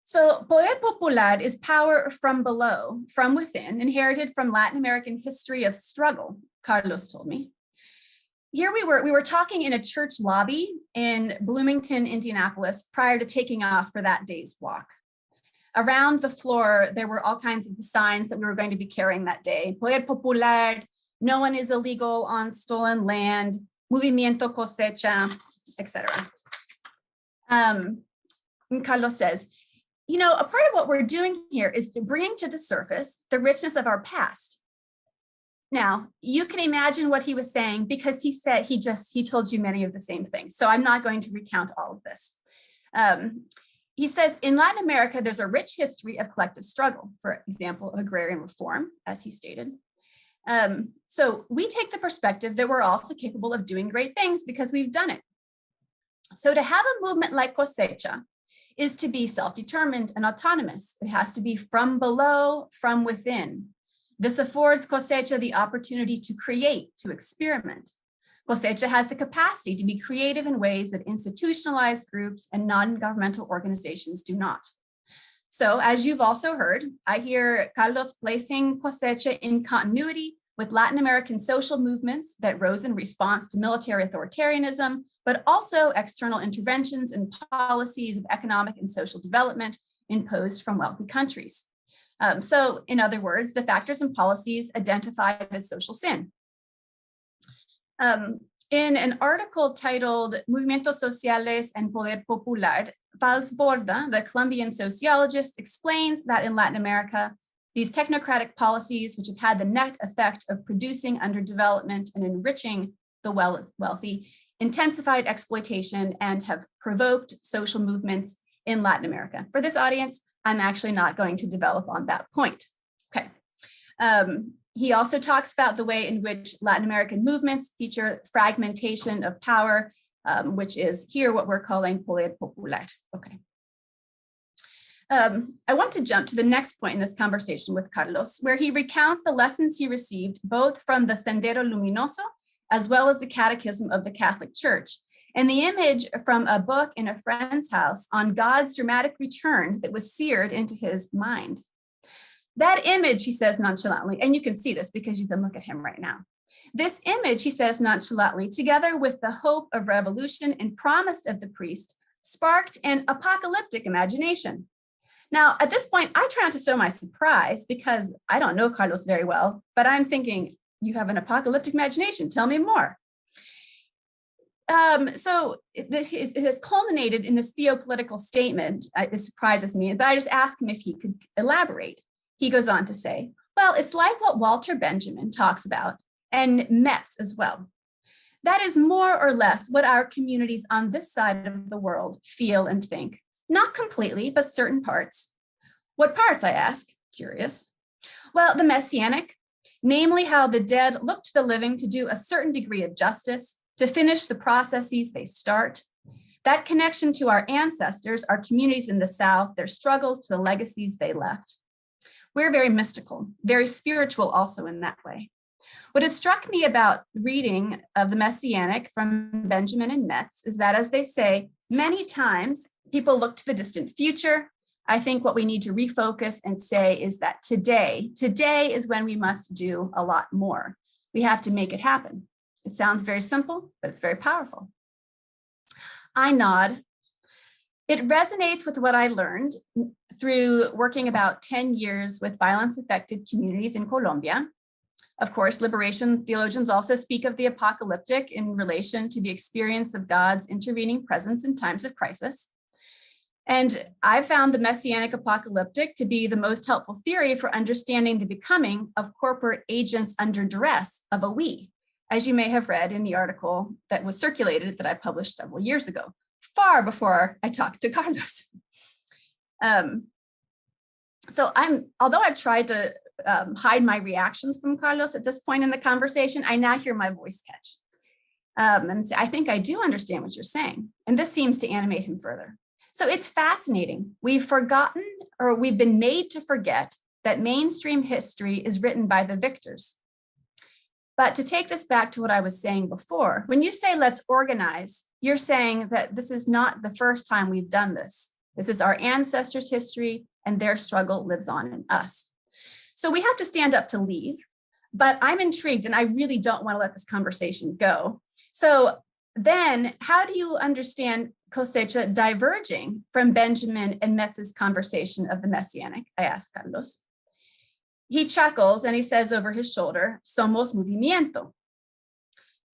[SPEAKER 14] So Poder Popular is power from below, from within, inherited from Latin American history of struggle, Carlos told me. Here we were talking in a church lobby in Bloomington, Indianapolis, prior to taking off for that day's walk. Around the floor, there were all kinds of the signs that we were going to be carrying that day. Poder Popular, no one is illegal on stolen land, Movimiento Cosecha, etc. Carlos says, you know, a part of what we're doing here is to bring to the surface the richness of our past. Now, you can imagine what he was saying because he said he told you many of the same things. So I'm not going to recount all of this. He says, in Latin America, there's a rich history of collective struggle, for example, of agrarian reform, as he stated. So we take the perspective that we're also capable of doing great things because we've done it. So to have a movement like Cosecha is to be self-determined and autonomous. It has to be from below, from within. This affords Cosecha the opportunity to create, to experiment. Cosecha has the capacity to be creative in ways that institutionalized groups and non-governmental organizations do not. So as you've also heard, I hear Carlos placing Cosecha in continuity with Latin American social movements that rose in response to military authoritarianism, but also external interventions and policies of economic and social development imposed from wealthy countries. So in other words, the factors and policies identified as social sin. In an article titled Movimientos Sociales en Poder Popular, Valls Borda, the Colombian sociologist, explains that in Latin America, these technocratic policies, which have had the net effect of producing underdevelopment and enriching the wealthy, intensified exploitation and have provoked social movements in Latin America. For this audience, I'm actually not going to develop on that point. Okay. He also talks about the way in which Latin American movements feature fragmentation of power, which is here what we're calling Poder Popular. Okay. I want to jump to the next point in this conversation with Carlos, where he recounts the lessons he received both from the Sendero Luminoso as well as the Catechism of the Catholic Church, and the image from a book in a friend's house on God's dramatic return that was seared into his mind. That image, he says nonchalantly, and you can see this because you can look at him right now. This image, he says nonchalantly, together with the hope of revolution and promised of the priest, sparked an apocalyptic imagination. Now, at this point, I try not to show my surprise because I don't know Carlos very well, but I'm thinking, you have an apocalyptic imagination, tell me more. So it has culminated in this theopolitical statement. It surprises me, but I just asked him if he could elaborate. He goes on to say, well, it's like what Walter Benjamin talks about, and Metz as well. That is more or less what our communities on this side of the world feel and think. Not completely, but certain parts. What parts, I ask, curious. Well, the messianic, namely how the dead look to the living to do a certain degree of justice, to finish the processes they start. That connection to our ancestors, our communities in the South, their struggles to the legacies they left. We're very mystical, very spiritual also in that way. What has struck me about reading of the Messianic from Benjamin and Metz is that, as they say, many times people look to the distant future. I think what we need to refocus and say is that today is when we must do a lot more. We have to make it happen. It sounds very simple, but it's very powerful. I nod. It resonates with what I learned through working about 10 years with violence-affected communities in Colombia. Of course, liberation theologians also speak of the apocalyptic in relation to the experience of God's intervening presence in times of crisis. And I found the messianic apocalyptic to be the most helpful theory for understanding the becoming of corporate agents under duress of a we, as you may have read in the article that was circulated that I published several years ago, far before I talked to Carlos. Although I've tried to hide my reactions from Carlos at this point in the conversation, I now hear my voice catch. And I think I do understand what you're saying. And this seems to animate him further. So it's fascinating. We've forgotten, or we've been made to forget, that mainstream history is written by the victors. But to take this back to what I was saying before, when you say let's organize, you're saying that this is not the first time we've done this. This is our ancestors' history, and their struggle lives on in us. So we have to stand up to leave, but I'm intrigued and I really don't want to let this conversation go. So then how do you understand Cosecha diverging from Benjamin and Metz's conversation of the Messianic? I asked Carlos. He chuckles and he says over his shoulder, somos movimiento.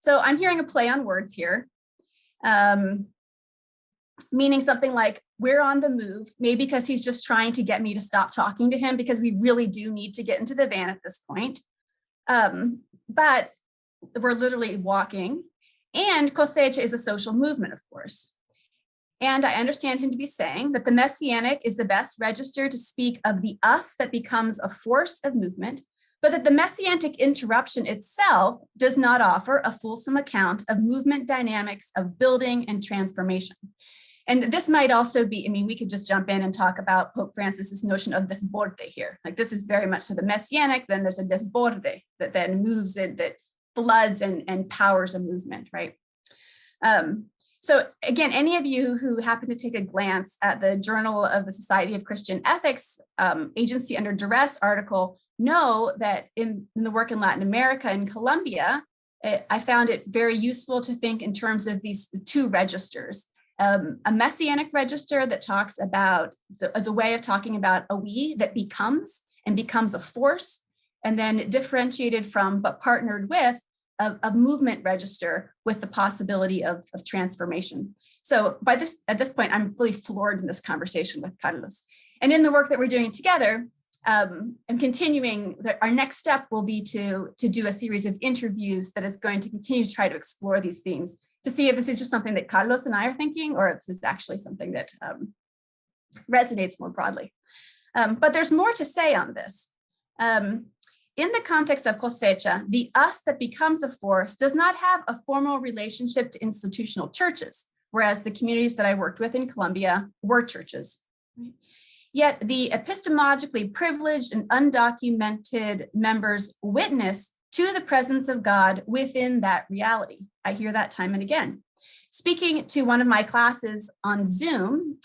[SPEAKER 14] So I'm hearing a play on words here, meaning something like we're on the move, maybe because he's just trying to get me to stop talking to him because we really do need to get into the van at this point. But we're literally walking, and Cosecha is a social movement, of course. And I understand him to be saying that the Messianic is the best register to speak of the us that becomes a force of movement, but that the Messianic interruption itself does not offer a fulsome account of movement dynamics of building and transformation. And this might also be, I mean, we could just jump in and talk about Pope Francis's notion of desborde here. Like this is very much to the Messianic, then there's a desborde that then moves it, that floods and powers a movement, right? So again, any of you who happen to take a glance at the Journal of the Society of Christian Ethics Agency Under Duress article know that in the work in Latin America and Colombia, I found it very useful to think in terms of these two registers. A Messianic register that talks about, as a way of talking about a we that becomes and becomes a force, and then differentiated from but partnered with a movement register with the possibility of transformation. So at this point, I'm fully floored in this conversation with Carlos. And in the work that we're doing together, I'm continuing, our next step will be to do a series of interviews that is going to continue to try to explore these themes, to see if this is just something that Carlos and I are thinking, or if this is actually something that resonates more broadly. But there's more to say on this. In the context of Cosecha, the us that becomes a force does not have a formal relationship to institutional churches, whereas the communities that I worked with in Colombia were churches. Yet the epistemologically privileged and undocumented members witness to the presence of God within that reality. I hear that time and again. Speaking to one of my classes on Zoom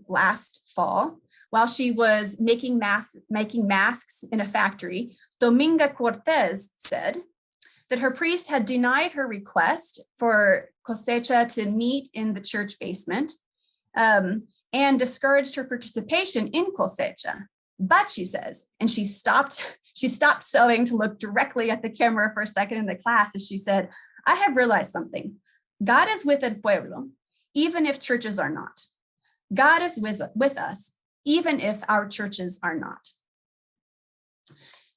[SPEAKER 14] last fall, while she was making masks in a factory, Dominga Cortez said that her priest had denied her request for Cosecha to meet in the church basement and discouraged her participation in Cosecha. But she says, and she stopped sewing to look directly at the camera for a second in the class as she said, I have realized something. God is with el pueblo, even if churches are not. God is with us, even if our churches are not.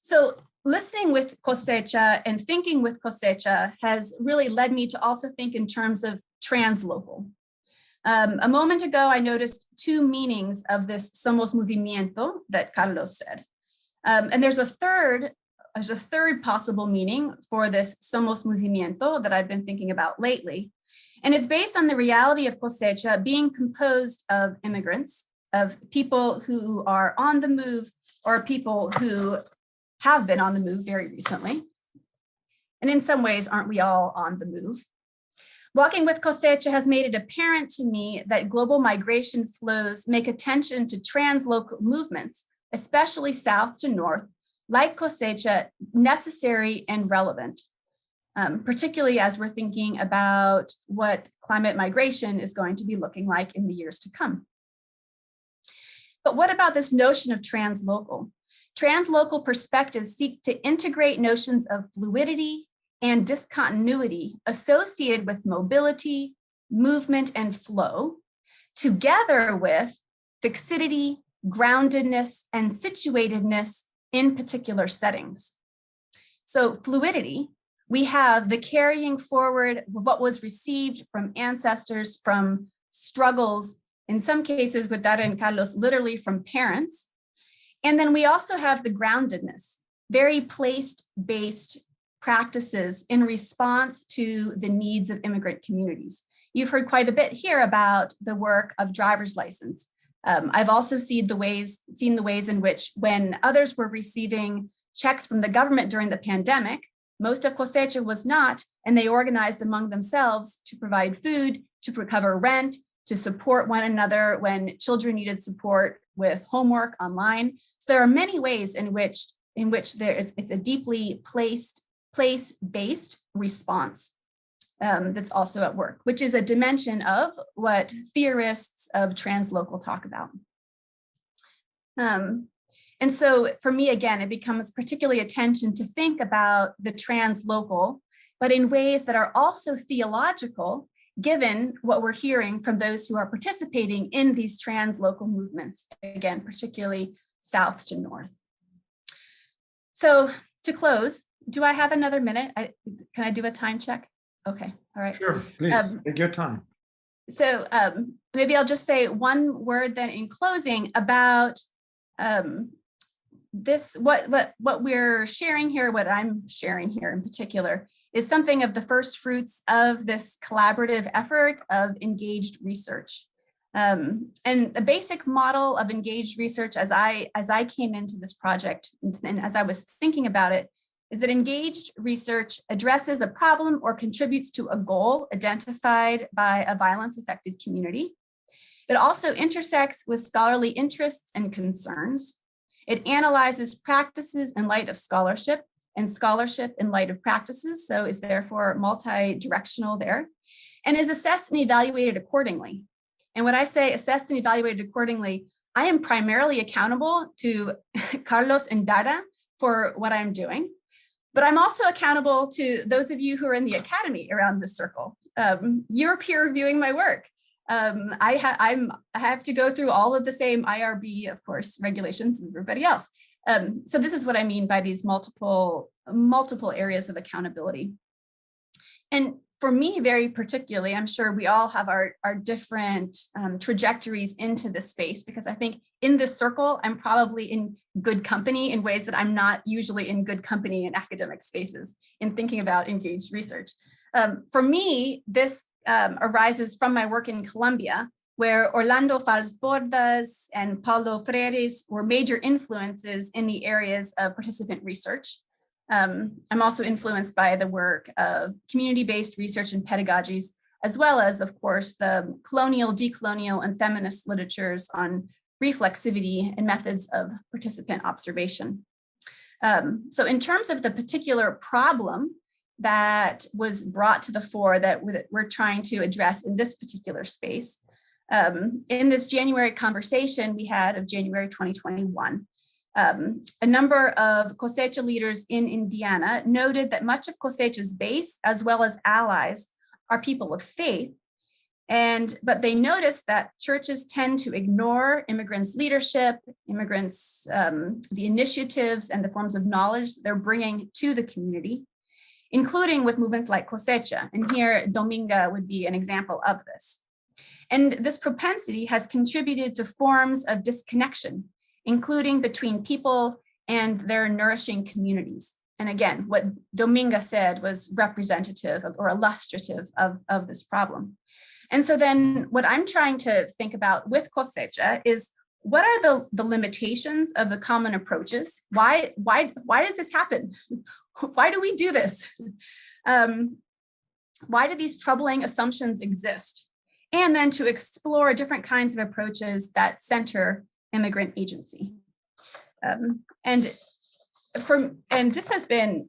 [SPEAKER 14] So listening with Cosecha and thinking with Cosecha has really led me to also think in terms of translocal. A moment ago, I noticed two meanings of this somos movimiento that Carlos said. And there's a third possible meaning for this somos movimiento that I've been thinking about lately. And it's based on the reality of Cosecha being composed of immigrants, of people who are on the move or people who have been on the move very recently. And in some ways, aren't we all on the move? Walking with Cosecha has made it apparent to me that global migration flows make attention to translocal movements, especially south to north, like Cosecha, necessary and relevant, particularly as we're thinking about what climate migration is going to be looking like in the years to come. But what about this notion of translocal? Translocal perspectives seek to integrate notions of fluidity and discontinuity associated with mobility, movement, and flow, together with fixity, groundedness, and situatedness in particular settings. So fluidity, we have the carrying forward of what was received from ancestors, from struggles, in some cases with Dara and Carlos, literally from parents. And then we also have the groundedness, very place-based practices in response to the needs of immigrant communities. You've heard quite a bit here about the work of driver's license. I've also seen the ways in which when others were receiving checks from the government during the pandemic, Most of Cosecha was not, and they organized among themselves to provide food, to recover rent, to support one another when children needed support with homework online. So there are many ways in which it's a deeply place-based response that's also at work, which is a dimension of what theorists of translocal talk about. And so for me, again, it becomes particularly attention to think about the translocal, but in ways that are also theological, given what we're hearing from those who are participating in these translocal movements, again, particularly south to north. So to close, do I have another minute? Can I do a time check? Okay, all right.
[SPEAKER 1] Sure, please, take your time.
[SPEAKER 14] So maybe I'll just say one word then in closing about this, what we're sharing here, what I'm sharing here in particular, is something of the first fruits of this collaborative effort of engaged research. And the basic model of engaged research as I came into this project and as I was thinking about it, is that engaged research addresses a problem or contributes to a goal identified by a violence-affected community. It also intersects with scholarly interests and concerns. It analyzes practices in light of scholarship and scholarship in light of practices, so is therefore multi-directional there, and is assessed and evaluated accordingly. And when I say assessed and evaluated accordingly, I am primarily accountable to Carlos and Dara for what I'm doing, but I'm also accountable to those of you who are in the academy around this circle. You're peer reviewing my work. I have to go through all of the same IRB, of course, regulations as everybody else. So this is what I mean by these multiple areas of accountability. And for me, very particularly, I'm sure we all have our different trajectories into this space, because I think in this circle, I'm probably in good company in ways that I'm not usually in good company in academic spaces in thinking about engaged research. For me, this arises from my work in Colombia, where Orlando Falsbordas and Paulo Freires were major influences in the areas of participant research. I'm also influenced by the work of community-based research and pedagogies, as well as, of course, the colonial, decolonial, and feminist literatures on reflexivity and methods of participant observation. So in terms of the particular problem that was brought to the fore that we're trying to address in this particular space, in this January conversation we had of January 2021, a number of Cosecha leaders in Indiana noted that much of Cosecha's base, as well as allies, are people of faith. But they noticed that churches tend to ignore immigrants' leadership, immigrants, the initiatives and the forms of knowledge they're bringing to the community, including with movements like Cosecha. And here, Dominga would be an example of this. And this propensity has contributed to forms of disconnection, including between people and their nourishing communities. And again, what Dominga said was representative of, or illustrative of this problem. And so then what I'm trying to think about with Cosecha is, what are the limitations of the common approaches? Why does this happen? Why do we do this? Why do these troubling assumptions exist? And then to explore different kinds of approaches that center immigrant agency. And this has been,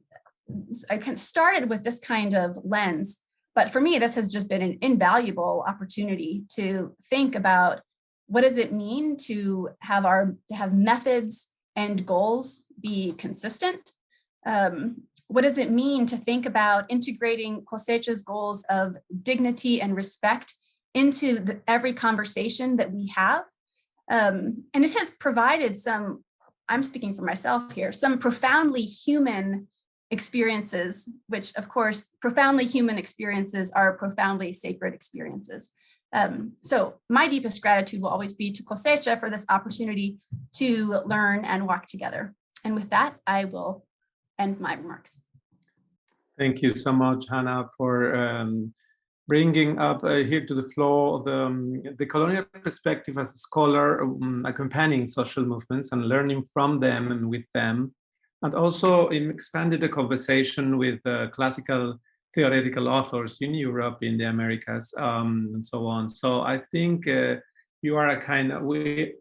[SPEAKER 14] I kind of started with this kind of lens, but for me, this has just been an invaluable opportunity to think about what does it mean to have methods and goals be consistent? What does it mean to think about integrating Cosecha's goals of dignity and respect into every conversation that we have? And it has provided some, I'm speaking for myself here, some profoundly human experiences, which of course, profoundly human experiences are profoundly sacred experiences. So my deepest gratitude will always be to Cosecha for this opportunity to learn and walk together. And with that, I will end my remarks.
[SPEAKER 1] Thank you so much, Hannah, for bringing up here to the floor the colonial perspective as a scholar accompanying social movements and learning from them and with them, and also expanded the conversation with classical theoretical authors in Europe, in the Americas, and so on. So I think you are a kind of,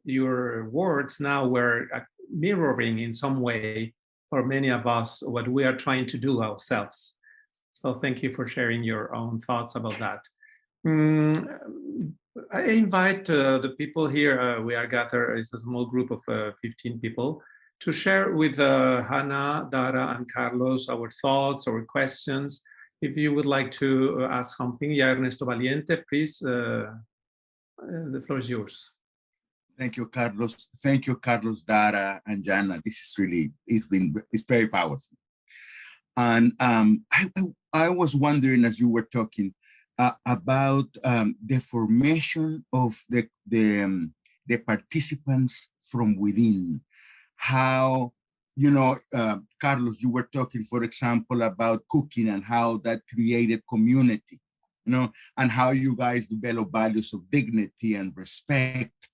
[SPEAKER 1] your words now were mirroring in some way for many of us what we are trying to do ourselves. So thank you for sharing your own thoughts about that. I invite the people here, we are gathered, it's a small group of 15 people, to share with Hannah, Dara, and Carlos our thoughts, our questions. If you would like to ask something, Ernesto Valiente, please, the floor is yours.
[SPEAKER 15] Thank you, Carlos. Thank you, Carlos, Dara, and Jana. This is really, it's very powerful. And I was wondering as you were talking about the formation of the participants from within. How, you know, Carlos, you were talking, for example, about cooking and how that created community, you know, and how you guys develop values of dignity and respect.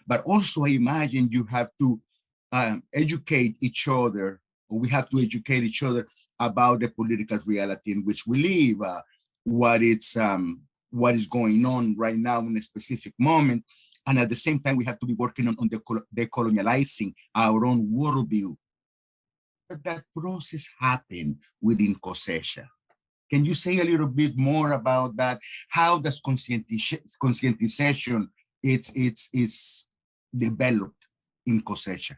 [SPEAKER 15] But also, I imagine you have to educate each other, or we have to educate each other about the political reality in which we live, what is going on right now in a specific moment. And at the same time, we have to be working on decolonializing our own worldview. But that process happened within Cosecha. Can you say a little bit more about that? How does conscientization it's developed in Cosecha?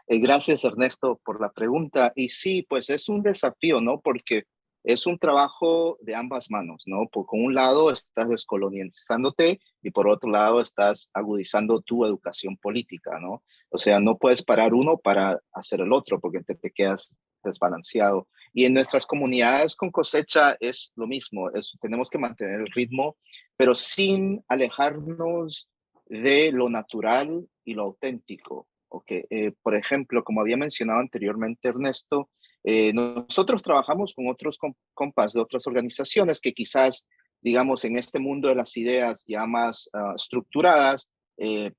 [SPEAKER 13] Gracias, Ernesto, por la pregunta. Y sí, pues es un desafío, ¿no? Porque es un trabajo de ambas manos, ¿no? Por un lado estás descolonializándote y por otro lado estás agudizando tu educación política, ¿no? O sea, no puedes parar uno para hacer el otro porque te quedas desbalanceado. Y en nuestras comunidades con Cosecha es lo mismo, tenemos que mantener el ritmo, pero sin alejarnos de lo natural y lo auténtico. Okay. Por ejemplo, como había mencionado anteriormente Ernesto, nosotros trabajamos con otros compas de otras organizaciones que quizás, digamos, en este mundo de las ideas ya más estructuradas, en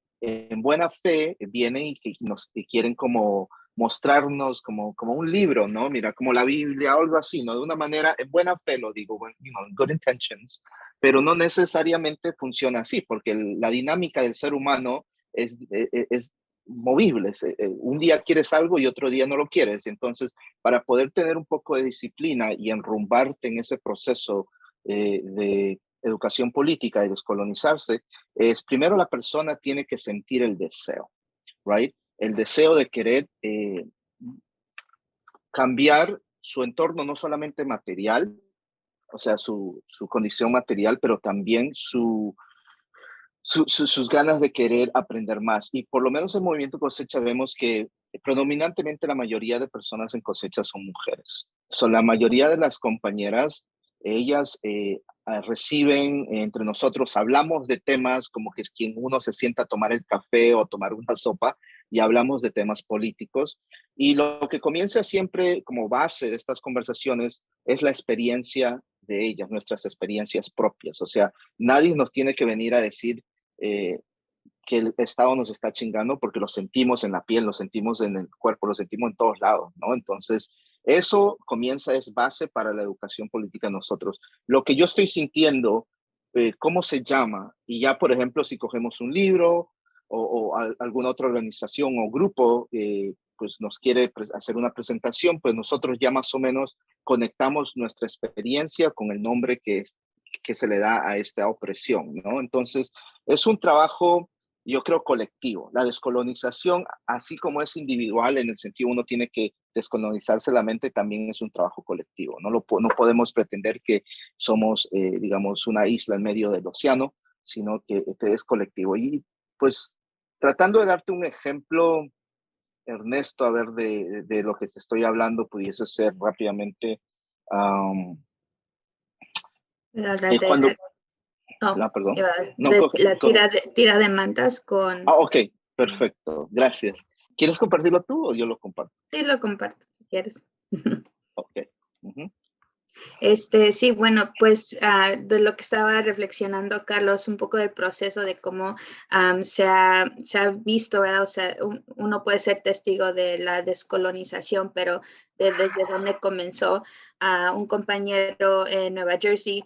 [SPEAKER 13] buena fe vienen y quieren como mostrarnos como un libro, ¿no? Mira, como la Biblia o algo así, ¿no? De una manera, en buena fe lo digo, good intentions, pero no necesariamente funciona así, porque la dinámica del ser humano es movibles. Un día quieres algo y otro día no lo quieres. Entonces, para poder tener un poco de disciplina y enrumbarte en ese proceso de educación política y descolonizarse, primero la persona tiene que sentir el deseo, right? El deseo de querer cambiar su entorno, no solamente material, o sea, su condición material, pero también sus ganas de querer aprender más. Y por lo menos en Movimiento Cosecha vemos que predominantemente la mayoría de personas en Cosecha son mujeres. La mayoría de las compañeras, ellas reciben entre nosotros, hablamos de temas como que es quien uno se sienta a tomar el café o a tomar una sopa y hablamos de temas políticos. Y lo que comienza siempre como base de estas conversaciones es la experiencia de ellas, nuestras experiencias propias. O sea, nadie nos tiene que venir a decir que el Estado nos está chingando porque lo sentimos en la piel, lo sentimos en el cuerpo, lo sentimos en todos lados, ¿no? Entonces, eso es base para la educación política de nosotros. Lo que yo estoy sintiendo, ¿cómo se llama? Y ya, por ejemplo, si cogemos un libro o alguna otra organización o grupo pues nos quiere hacer una presentación, pues nosotros ya más o menos conectamos nuestra experiencia con el nombre que se le da a esta opresión, ¿no? Entonces, es un trabajo, yo creo, colectivo. La descolonización, así como es individual, en el sentido uno tiene que descolonizarse la mente, también es un trabajo colectivo. No podemos pretender que somos, digamos, una isla en medio del océano, sino que es colectivo. Y pues, tratando de darte un ejemplo, Ernesto, a ver, de lo que te estoy hablando, pudiese ser rápidamente...
[SPEAKER 3] tira de mantas con...
[SPEAKER 13] Ok, perfecto, gracias. ¿Quieres compartirlo tú o yo lo comparto?
[SPEAKER 3] Sí, lo comparto, si quieres.
[SPEAKER 13] Ok.
[SPEAKER 3] Sí, bueno, pues de lo que estaba reflexionando Carlos, un poco del proceso de cómo se ha visto, ¿verdad? O sea, uno puede ser testigo de la descolonización, pero desde dónde comenzó. Un compañero en Nueva Jersey,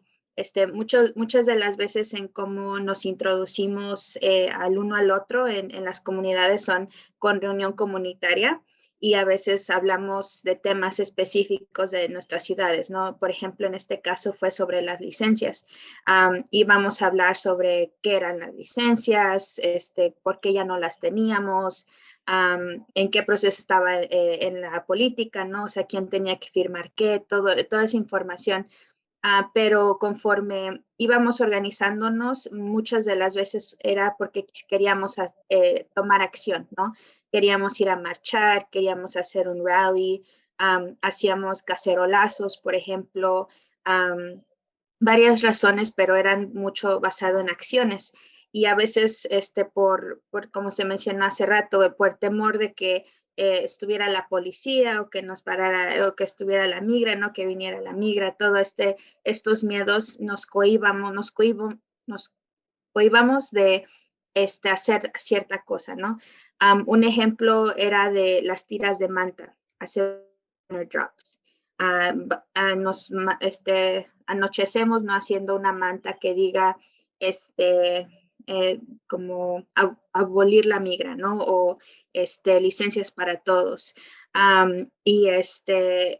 [SPEAKER 3] muchas de las veces en cómo nos introducimos al uno al otro en las comunidades son con reunión comunitaria. Y a veces hablamos de temas específicos de nuestras ciudades, ¿no? Por ejemplo, en este caso fue sobre las licencias. Y vamos a hablar sobre qué eran las licencias, por qué ya no las teníamos, en qué proceso estaba en la política, ¿no? O sea, quién tenía que firmar qué, toda esa información. Pero conforme íbamos organizándonos, muchas de las veces era porque queríamos tomar acción, ¿no? Queríamos ir a marchar, queríamos hacer un rally, hacíamos cacerolazos, por ejemplo, varias razones, pero eran mucho basado en acciones. Y a veces, por como se mencionó hace rato, por temor de que estuviera la policía o que nos parara o que estuviera la migra, no que viniera la migra, todo estos miedos nos cohibamos de hacer cierta cosa, ¿no? Un ejemplo era de las tiras de manta, hacer drops. Anochecemos, ¿no? Haciendo una manta que diga como abolir la migra, ¿no? O licencias para todos.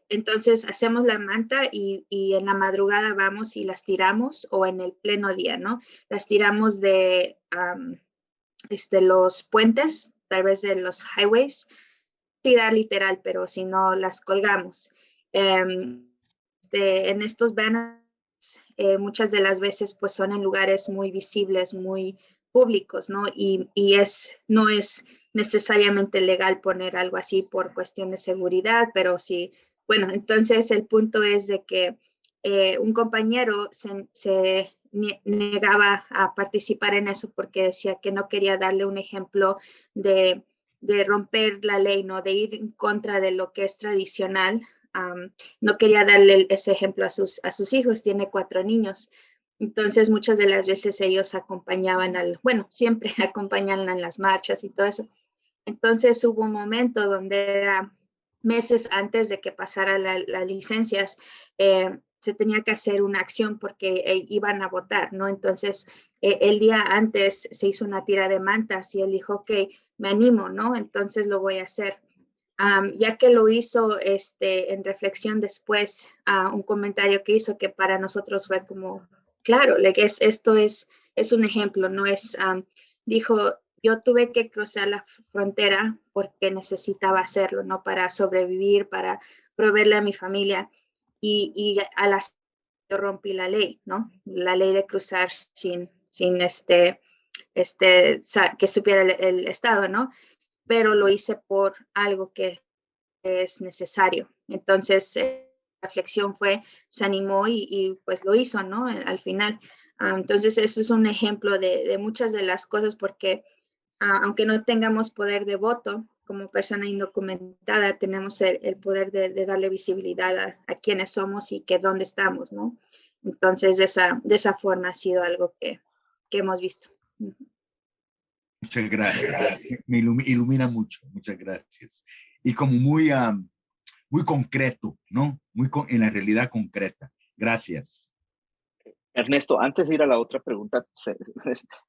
[SPEAKER 3] Entonces hacemos la manta y en la madrugada vamos y las tiramos, o en el pleno día, ¿no? Las tiramos de los puentes, tal vez de los highways, tirar literal, pero si no las colgamos. En estos banners, muchas de las veces pues son en lugares muy visibles, muy públicos, ¿no? Y no es necesariamente legal poner algo así por cuestión de seguridad, pero sí, bueno, entonces el punto es de que un compañero se negaba a participar en eso porque decía que no quería darle un ejemplo de romper la ley, ¿no? De ir en contra de lo que es tradicional. No quería darle ese ejemplo a sus hijos, tiene 4 niños. Entonces, muchas de las veces ellos acompañaban siempre acompañan en las marchas y todo eso. Entonces, hubo un momento donde era meses antes de que pasara las licencias, se tenía que hacer una acción porque iban a votar, ¿no? Entonces, el día antes se hizo una tira de mantas y él dijo, ok, me animo, ¿no? Entonces lo voy a hacer. Ya que lo hizo en reflexión después, un comentario que hizo que para nosotros fue como, claro, esto es un ejemplo, no es, dijo, yo tuve que cruzar la frontera porque necesitaba hacerlo, ¿no? Para sobrevivir, para proveerle a mi familia. Y yo rompí la ley, ¿no? La ley de cruzar sin que supiera el Estado, ¿no? Pero lo hice por algo que es necesario. Entonces, la reflexión se animó y pues lo hizo, ¿no? Al final. Entonces, eso es un ejemplo de muchas de las cosas porque aunque no tengamos poder de voto, como persona indocumentada, tenemos el poder de darle visibilidad a quienes somos y que dónde estamos, ¿no? Entonces, de esa forma ha sido algo que hemos visto.
[SPEAKER 15] Muchas gracias. Me ilumina mucho. Muchas gracias. Y como muy concreto, ¿no? En la realidad concreta. Gracias.
[SPEAKER 13] Ernesto, antes de ir a la otra pregunta,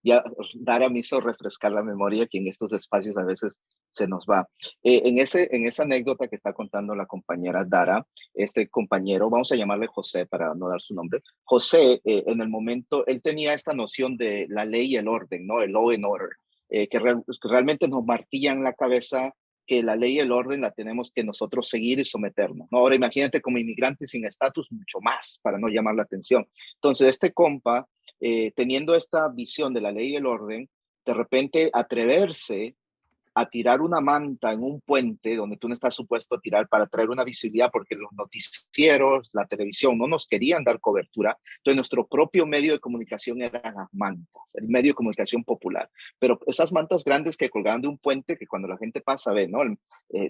[SPEAKER 13] ya Dara me hizo refrescar la memoria, que en estos espacios a veces se nos va. En esa anécdota que está contando la compañera Dara, este compañero, vamos a llamarle José para no dar su nombre, José, en el momento, él tenía esta noción de la ley y el orden, ¿no? El law and order, que realmente nos martillan la cabeza que la ley y el orden la tenemos que nosotros seguir y someternos, ¿no? Ahora imagínate como inmigrantes sin estatus, mucho más, para no llamar la atención. Entonces, este compa, teniendo esta visión de la ley y el orden, de repente atreverse a tirar una manta en un puente donde tú no estás supuesto a tirar para traer una visibilidad porque los noticieros, la televisión no nos querían dar cobertura. Entonces nuestro propio medio de comunicación eran las mantas, el medio de comunicación popular. Pero esas mantas grandes que colgaban de un puente que cuando la gente pasa ve, ¿no?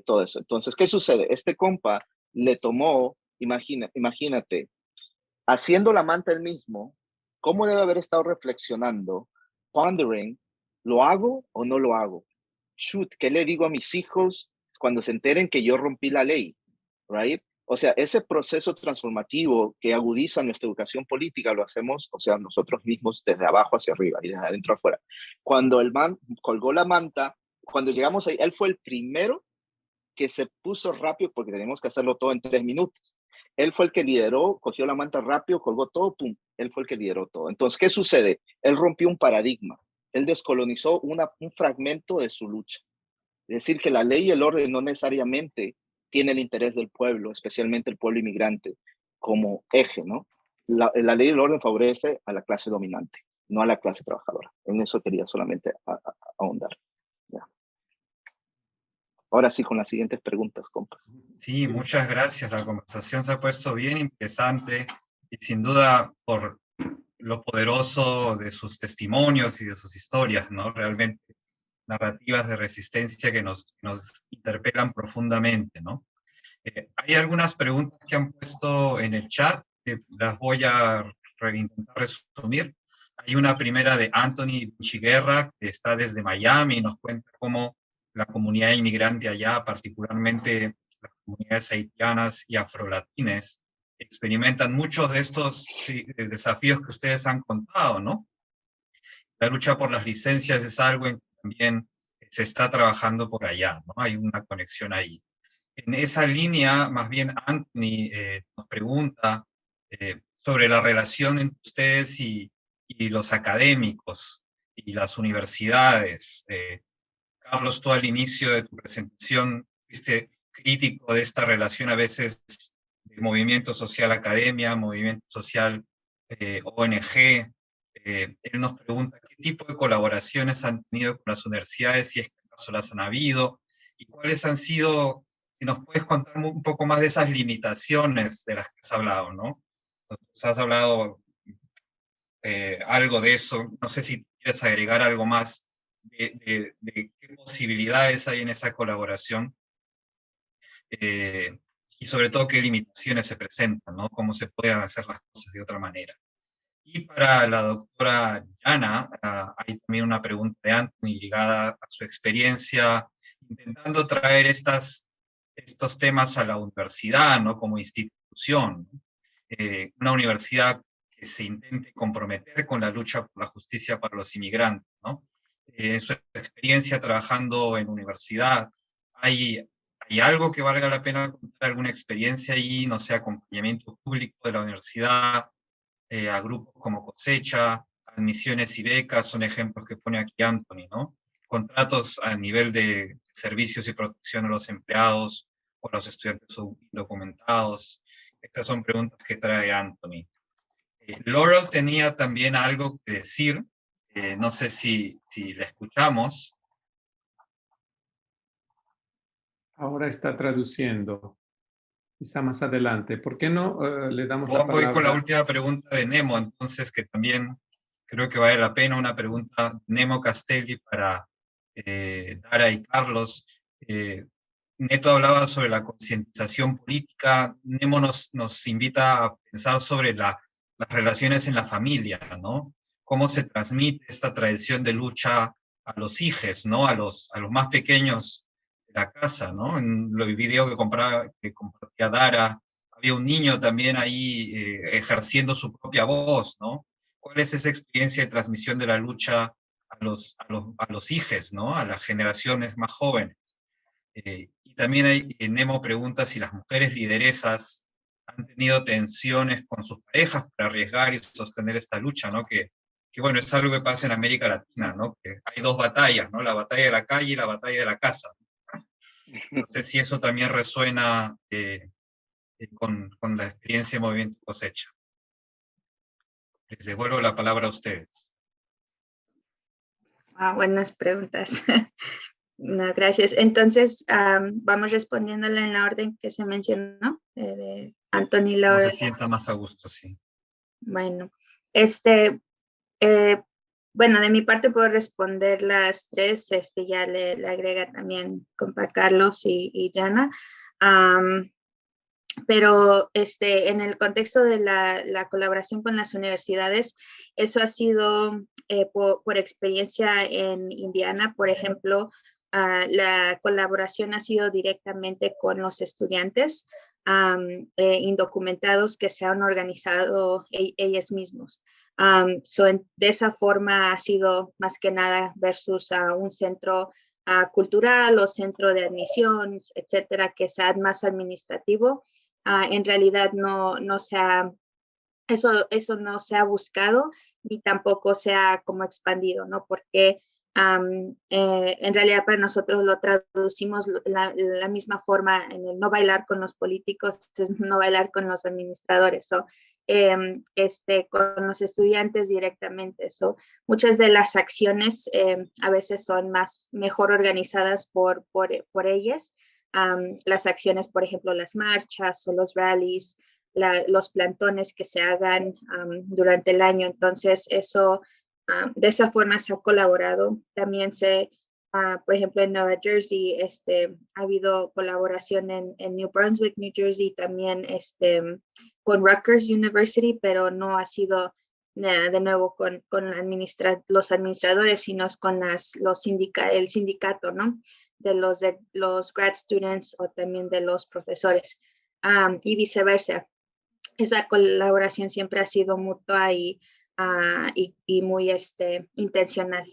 [SPEAKER 13] Todo eso. Entonces, ¿qué sucede? Este compa le tomó, imagínate, haciendo la manta él mismo, ¿cómo debe haber estado reflexionando? Pondering, ¿lo hago o no lo hago? Shoot, ¿qué le digo a mis hijos cuando se enteren que yo rompí la ley? Right? O sea, ese proceso transformativo que agudiza nuestra educación política lo hacemos, o sea, nosotros mismos desde abajo hacia arriba y desde adentro afuera. Cuando el man colgó la manta, cuando llegamos ahí, él fue el primero que se puso rápido, porque tenemos que hacerlo todo en 3 minutos. Él fue el que lideró, cogió la manta rápido, colgó todo, pum, él fue el que lideró todo. Entonces, ¿qué sucede? Él rompió un paradigma, él descolonizó un fragmento de su lucha. Es decir, que la ley y el orden no necesariamente tiene el interés del pueblo, especialmente el pueblo inmigrante, como eje, ¿no? La ley y el orden favorece a la clase dominante, no a la clase trabajadora. En eso quería solamente ahondar. Ya. Ahora sí, con las siguientes preguntas, compas.
[SPEAKER 2] Sí, muchas gracias. La conversación se ha puesto bien interesante y sin duda por lo poderoso de sus testimonios y de sus historias, ¿no? Realmente narrativas de resistencia que nos interpelan profundamente, ¿no? Hay algunas preguntas que han puesto en el chat, que las voy a intentar resumir. Hay una primera de Anthony Chiguerra, que está desde Miami y nos cuenta cómo la comunidad inmigrante allá, particularmente las comunidades haitianas y afrolatines, experimentan muchos de estos desafíos que ustedes han contado, ¿no? La lucha por las licencias es algo en que también se está trabajando por allá, ¿no? Hay una conexión ahí. En esa línea, más bien Anthony nos pregunta sobre la relación entre ustedes y los académicos y las universidades. Carlos, tú al inicio de tu presentación fuiste crítico de esta relación a veces de movimiento social academia, movimiento social ONG. Él nos pregunta qué tipo de colaboraciones han tenido con las universidades, si es que acaso las han habido, y cuáles han sido, si nos puedes contar un poco más de esas limitaciones de las que has hablado, ¿no? Entonces, has hablado algo de eso, no sé si quieres agregar algo más de qué posibilidades hay en esa colaboración, y sobre todo qué limitaciones se presentan, ¿no? Cómo se pueden hacer las cosas de otra manera. Y para la doctora Yana, hay también una pregunta de Anthony ligada a su experiencia intentando traer estos temas a la universidad, ¿no? Como institución. Una universidad que se intente comprometer con la lucha por la justicia para los inmigrantes, ¿no? Su experiencia trabajando en universidad, ¿hay algo que valga la pena contar, alguna experiencia ahí, no sé, acompañamiento público de la universidad, a grupos como Cosecha, admisiones y becas, son ejemplos que pone aquí Anthony, ¿no? Contratos a nivel de servicios y protección a los empleados o a los estudiantes indocumentados. Estas son preguntas que trae Anthony. Laurel tenía también algo que decir, no sé si la escuchamos.
[SPEAKER 1] Ahora está traduciendo. Quizá más adelante. ¿Por qué no le damos la
[SPEAKER 2] Voy
[SPEAKER 1] palabra?
[SPEAKER 2] con la última pregunta de Nemo, entonces, que también creo que vale la pena una pregunta de Nemo Castelli para Dara y Carlos. Neto hablaba sobre la concientización política. Nemo nos invita a pensar sobre las relaciones en la familia, ¿no? Cómo se transmite esta tradición de lucha a los hijos, ¿no? A los más pequeños de la casa, ¿no? En el video que compartía Dara, había un niño también ahí ejerciendo su propia voz, ¿no? ¿Cuál es esa experiencia de transmisión de la lucha a los hijos, ¿no? A las generaciones más jóvenes? Y también Nemo pregunta si las mujeres lideresas han tenido tensiones con sus parejas para arriesgar y sostener esta lucha, ¿no? Que bueno, es algo que pasa en América Latina, ¿no? Que hay dos batallas, ¿no? La batalla de la calle y la batalla de la casa. No sé si eso también resuena con la experiencia de Movimiento Cosecha. Les devuelvo la palabra a ustedes.
[SPEAKER 3] Buenas preguntas. No, gracias. Entonces, vamos respondiéndole en la orden que se mencionó, de Anthony, Laura.
[SPEAKER 2] No se sienta más a gusto, sí.
[SPEAKER 3] Bueno, bueno, de mi parte puedo responder las tres, ya le agrega también compa Carlos y Yana. Pero en el contexto de la colaboración con las universidades, eso ha sido por experiencia en Indiana, por ejemplo, la colaboración ha sido directamente con los estudiantes indocumentados que se han organizado ellos mismos. De esa forma ha sido más que nada versus un centro cultural o centro de admisión, etcétera, que sea más administrativo. En realidad eso no se ha buscado ni tampoco se ha como expandido, ¿no? Porque en realidad para nosotros lo traducimos la misma forma en el no bailar con los políticos, es no bailar con los administradores, con los estudiantes directamente. Muchas de las acciones a veces son mejor organizadas por ellas. Las acciones, por ejemplo, las marchas o los rallies, los plantones que se hagan durante el año. Entonces, eso de esa forma se ha colaborado. También por ejemplo, en Nueva Jersey ha habido colaboración en New Brunswick, New Jersey, también con Rutgers University, pero no ha sido de nuevo con los administradores, sino con el sindicato, ¿no? De los grad students o también de los profesores y viceversa. Esa colaboración siempre ha sido mutua y muy intencional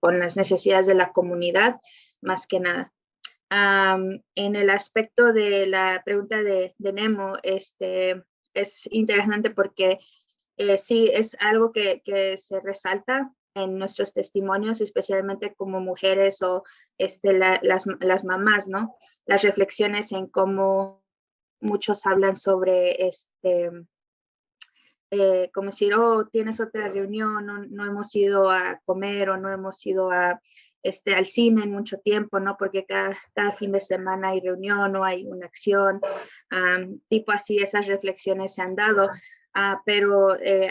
[SPEAKER 3] con las necesidades de la comunidad, más que nada. En el aspecto de la pregunta de Nemo, es interesante porque sí es algo que se resalta en nuestros testimonios, especialmente como mujeres o las mamás, ¿no? Las reflexiones en cómo muchos hablan sobre como decir, oh, tienes otra reunión, no hemos ido a comer o no hemos ido al cine en mucho tiempo, ¿no? Porque cada fin de semana hay reunión o hay una acción, tipo así, esas reflexiones se han dado. Pero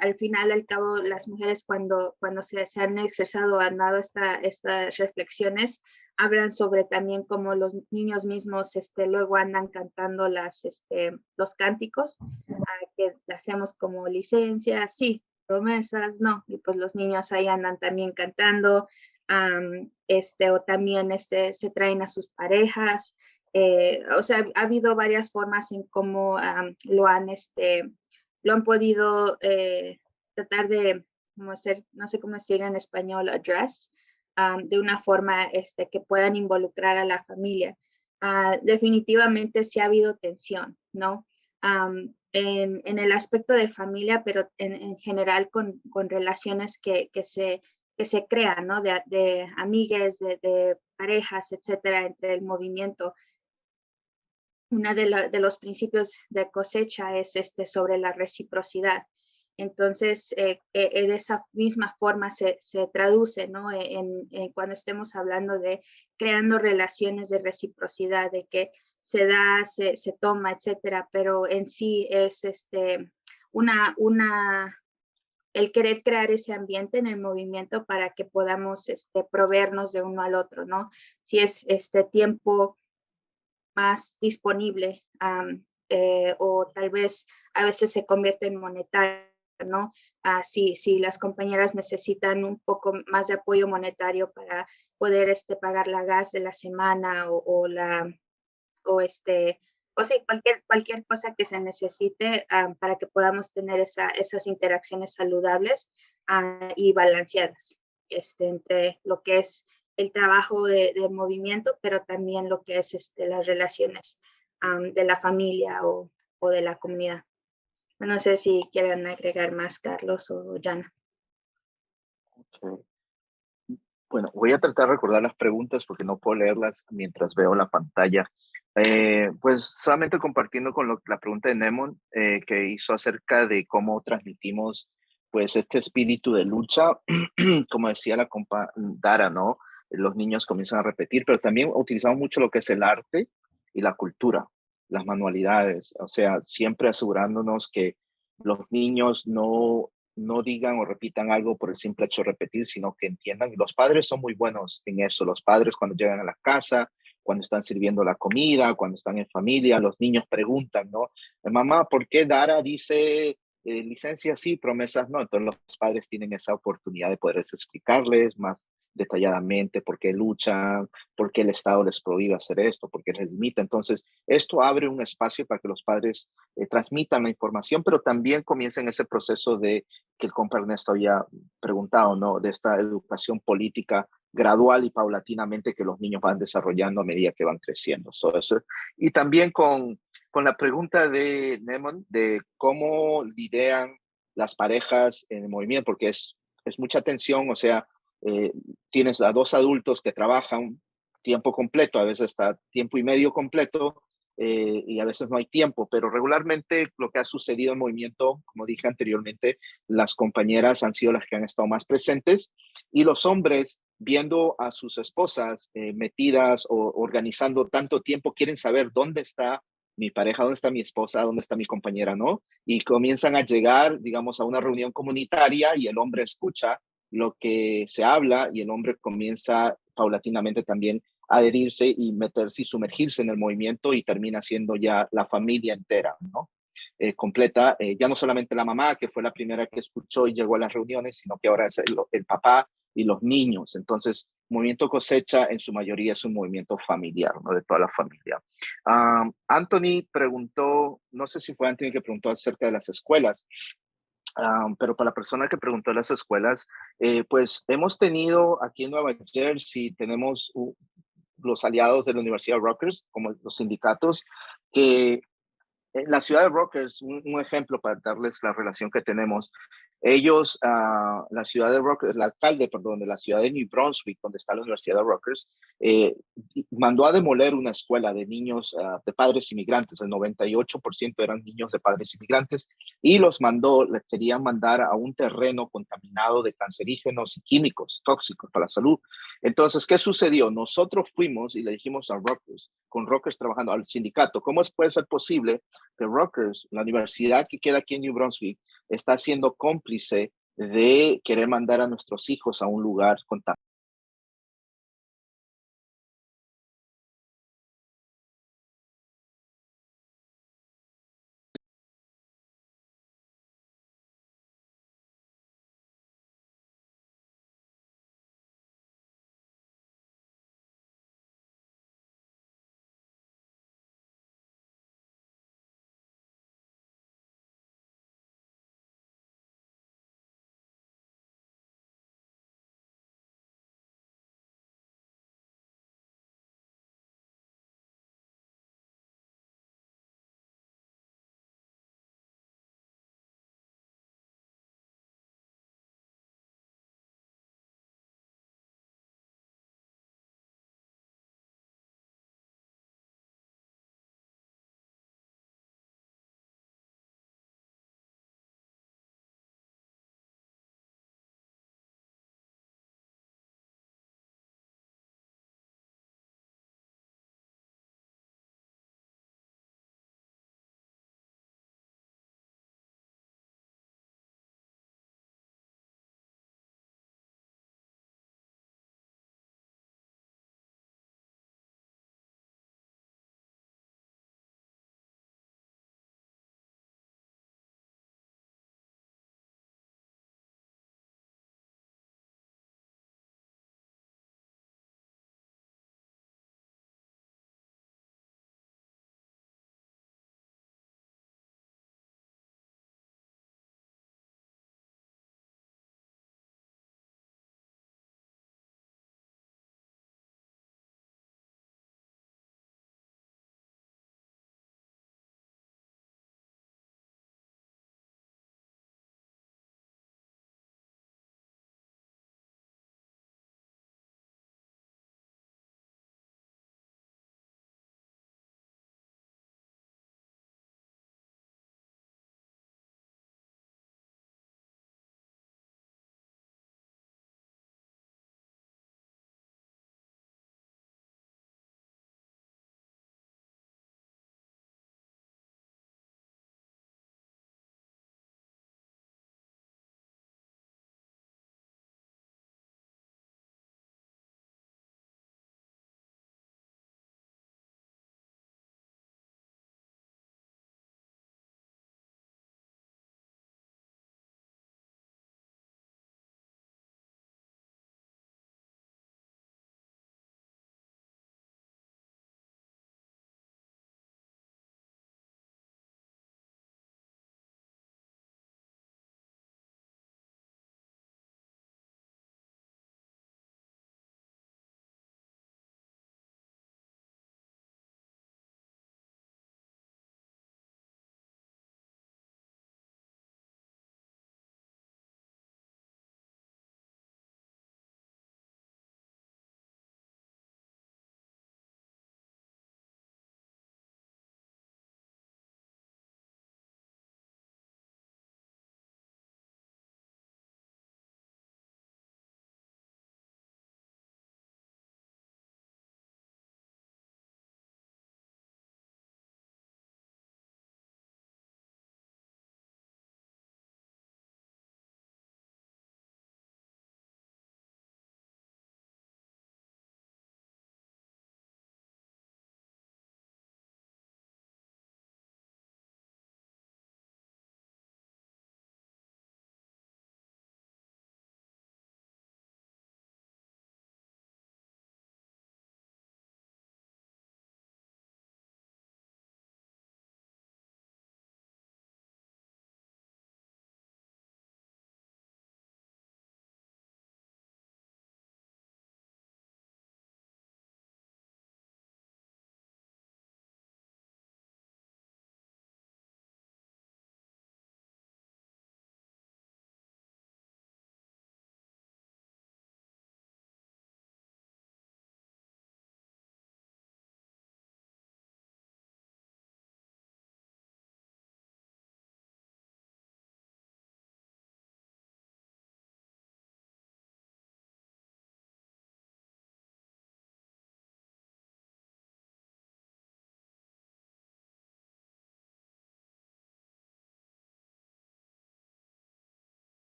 [SPEAKER 3] al final, al cabo, las mujeres cuando se han expresado, han dado estas reflexiones, hablan sobre también cómo los niños mismos luego andan cantando los cánticos, que hacemos como licencias, sí, promesas, no, y pues los niños ahí andan también cantando, o también se traen a sus parejas, o sea, ha habido varias formas en cómo lo han podido tratar de, no sé cómo decir en español, address, de una forma que puedan involucrar a la familia. Definitivamente sí ha habido tensión, ¿no? En el aspecto de familia, pero en general con relaciones que se crean, ¿no? De amigues, de parejas, etcétera, entre el movimiento. Uno de los principios de Cosecha es sobre la reciprocidad. Entonces, de esa misma forma se traduce, ¿no? Cuando estemos hablando de creando relaciones de reciprocidad, de que se da, se toma, etcétera, pero en sí es el querer crear ese ambiente en el movimiento para que podamos proveernos de uno al otro, ¿no? Si es tiempo más disponible o tal vez a veces se convierte en monetario, ¿no? Si las compañeras necesitan un poco más de apoyo monetario para poder pagar la gas de la semana o sí, cualquier cosa que se necesite para que podamos tener esas interacciones saludables y balanceadas entre lo que es el trabajo de movimiento, pero también lo que es las relaciones de la familia o de la comunidad. No sé si quieren agregar más, Carlos o Jana.
[SPEAKER 13] Okay. Bueno, voy a tratar de recordar las preguntas porque no puedo leerlas mientras veo la pantalla. Pues solamente compartiendo con la pregunta de Nemon que hizo acerca de cómo transmitimos pues este espíritu de lucha, como decía la compa Dara, ¿no? Los niños comienzan a repetir, pero también utilizamos mucho lo que es el arte y la cultura, las manualidades, o sea, siempre asegurándonos que los niños no digan o repitan algo por el simple hecho de repetir, sino que entiendan. Y los padres son muy buenos en eso. Los padres cuando llegan a la casa cuando están sirviendo la comida, cuando están en familia, los niños preguntan, ¿no? Mamá, ¿por qué Dara dice licencia sí, promesas no? Entonces los padres tienen esa oportunidad de poder explicarles más detalladamente por qué luchan, por qué el Estado les prohíbe hacer esto, por qué les limita. Entonces, esto abre un espacio para que los padres transmitan la información, pero también comiencen ese proceso de que el compa Ernesto había preguntado, ¿no? De esta educación política gradual y paulatinamente que los niños van desarrollando a medida que van creciendo. Y también con la pregunta de Nemon, de cómo lidian las parejas en el movimiento, porque es mucha tensión, o sea, tienes a dos adultos que trabajan tiempo completo, a veces hasta tiempo y medio completo, y a veces no hay tiempo, pero regularmente lo que ha sucedido en el movimiento, como dije anteriormente, las compañeras han sido las que han estado más presentes, y los hombres, viendo a sus esposas metidas o organizando tanto tiempo, quieren saber dónde está mi pareja, dónde está mi esposa, dónde está mi compañera, ¿no? Y comienzan a llegar, digamos, a una reunión comunitaria y el hombre escucha lo que se habla y el hombre comienza paulatinamente también a adherirse y meterse y sumergirse en el movimiento y termina siendo ya la familia entera, ¿no? Completa, ya no solamente la mamá, que fue la primera que escuchó y llegó a las reuniones, sino que ahora es el papá y los niños. Entonces, Movimiento Cosecha en su mayoría es un movimiento familiar, ¿no? De toda la familia. Anthony preguntó, no sé si fue Anthony que preguntó acerca de las escuelas, pero para la persona que preguntó de las escuelas, pues hemos tenido aquí en Nueva Jersey, tenemos los aliados de la Universidad de Rutgers, como los sindicatos, que en la ciudad de Rutgers, un ejemplo para darles la relación que tenemos, ellos, la ciudad de Rutgers, el alcalde, perdón, de la ciudad de New Brunswick, donde está la Universidad de Rutgers, mandó a demoler una escuela de niños de padres inmigrantes. El 98% eran niños de padres inmigrantes y los mandó, les querían mandar a un terreno contaminado de cancerígenos y químicos tóxicos para la salud. Entonces, ¿qué sucedió? Nosotros fuimos y le dijimos a Rutgers, con Rutgers trabajando al sindicato, ¿cómo puede ser posible que Rutgers, la universidad que queda aquí en New Brunswick, está siendo cómplice de querer mandar a nuestros hijos a un lugar contaminado?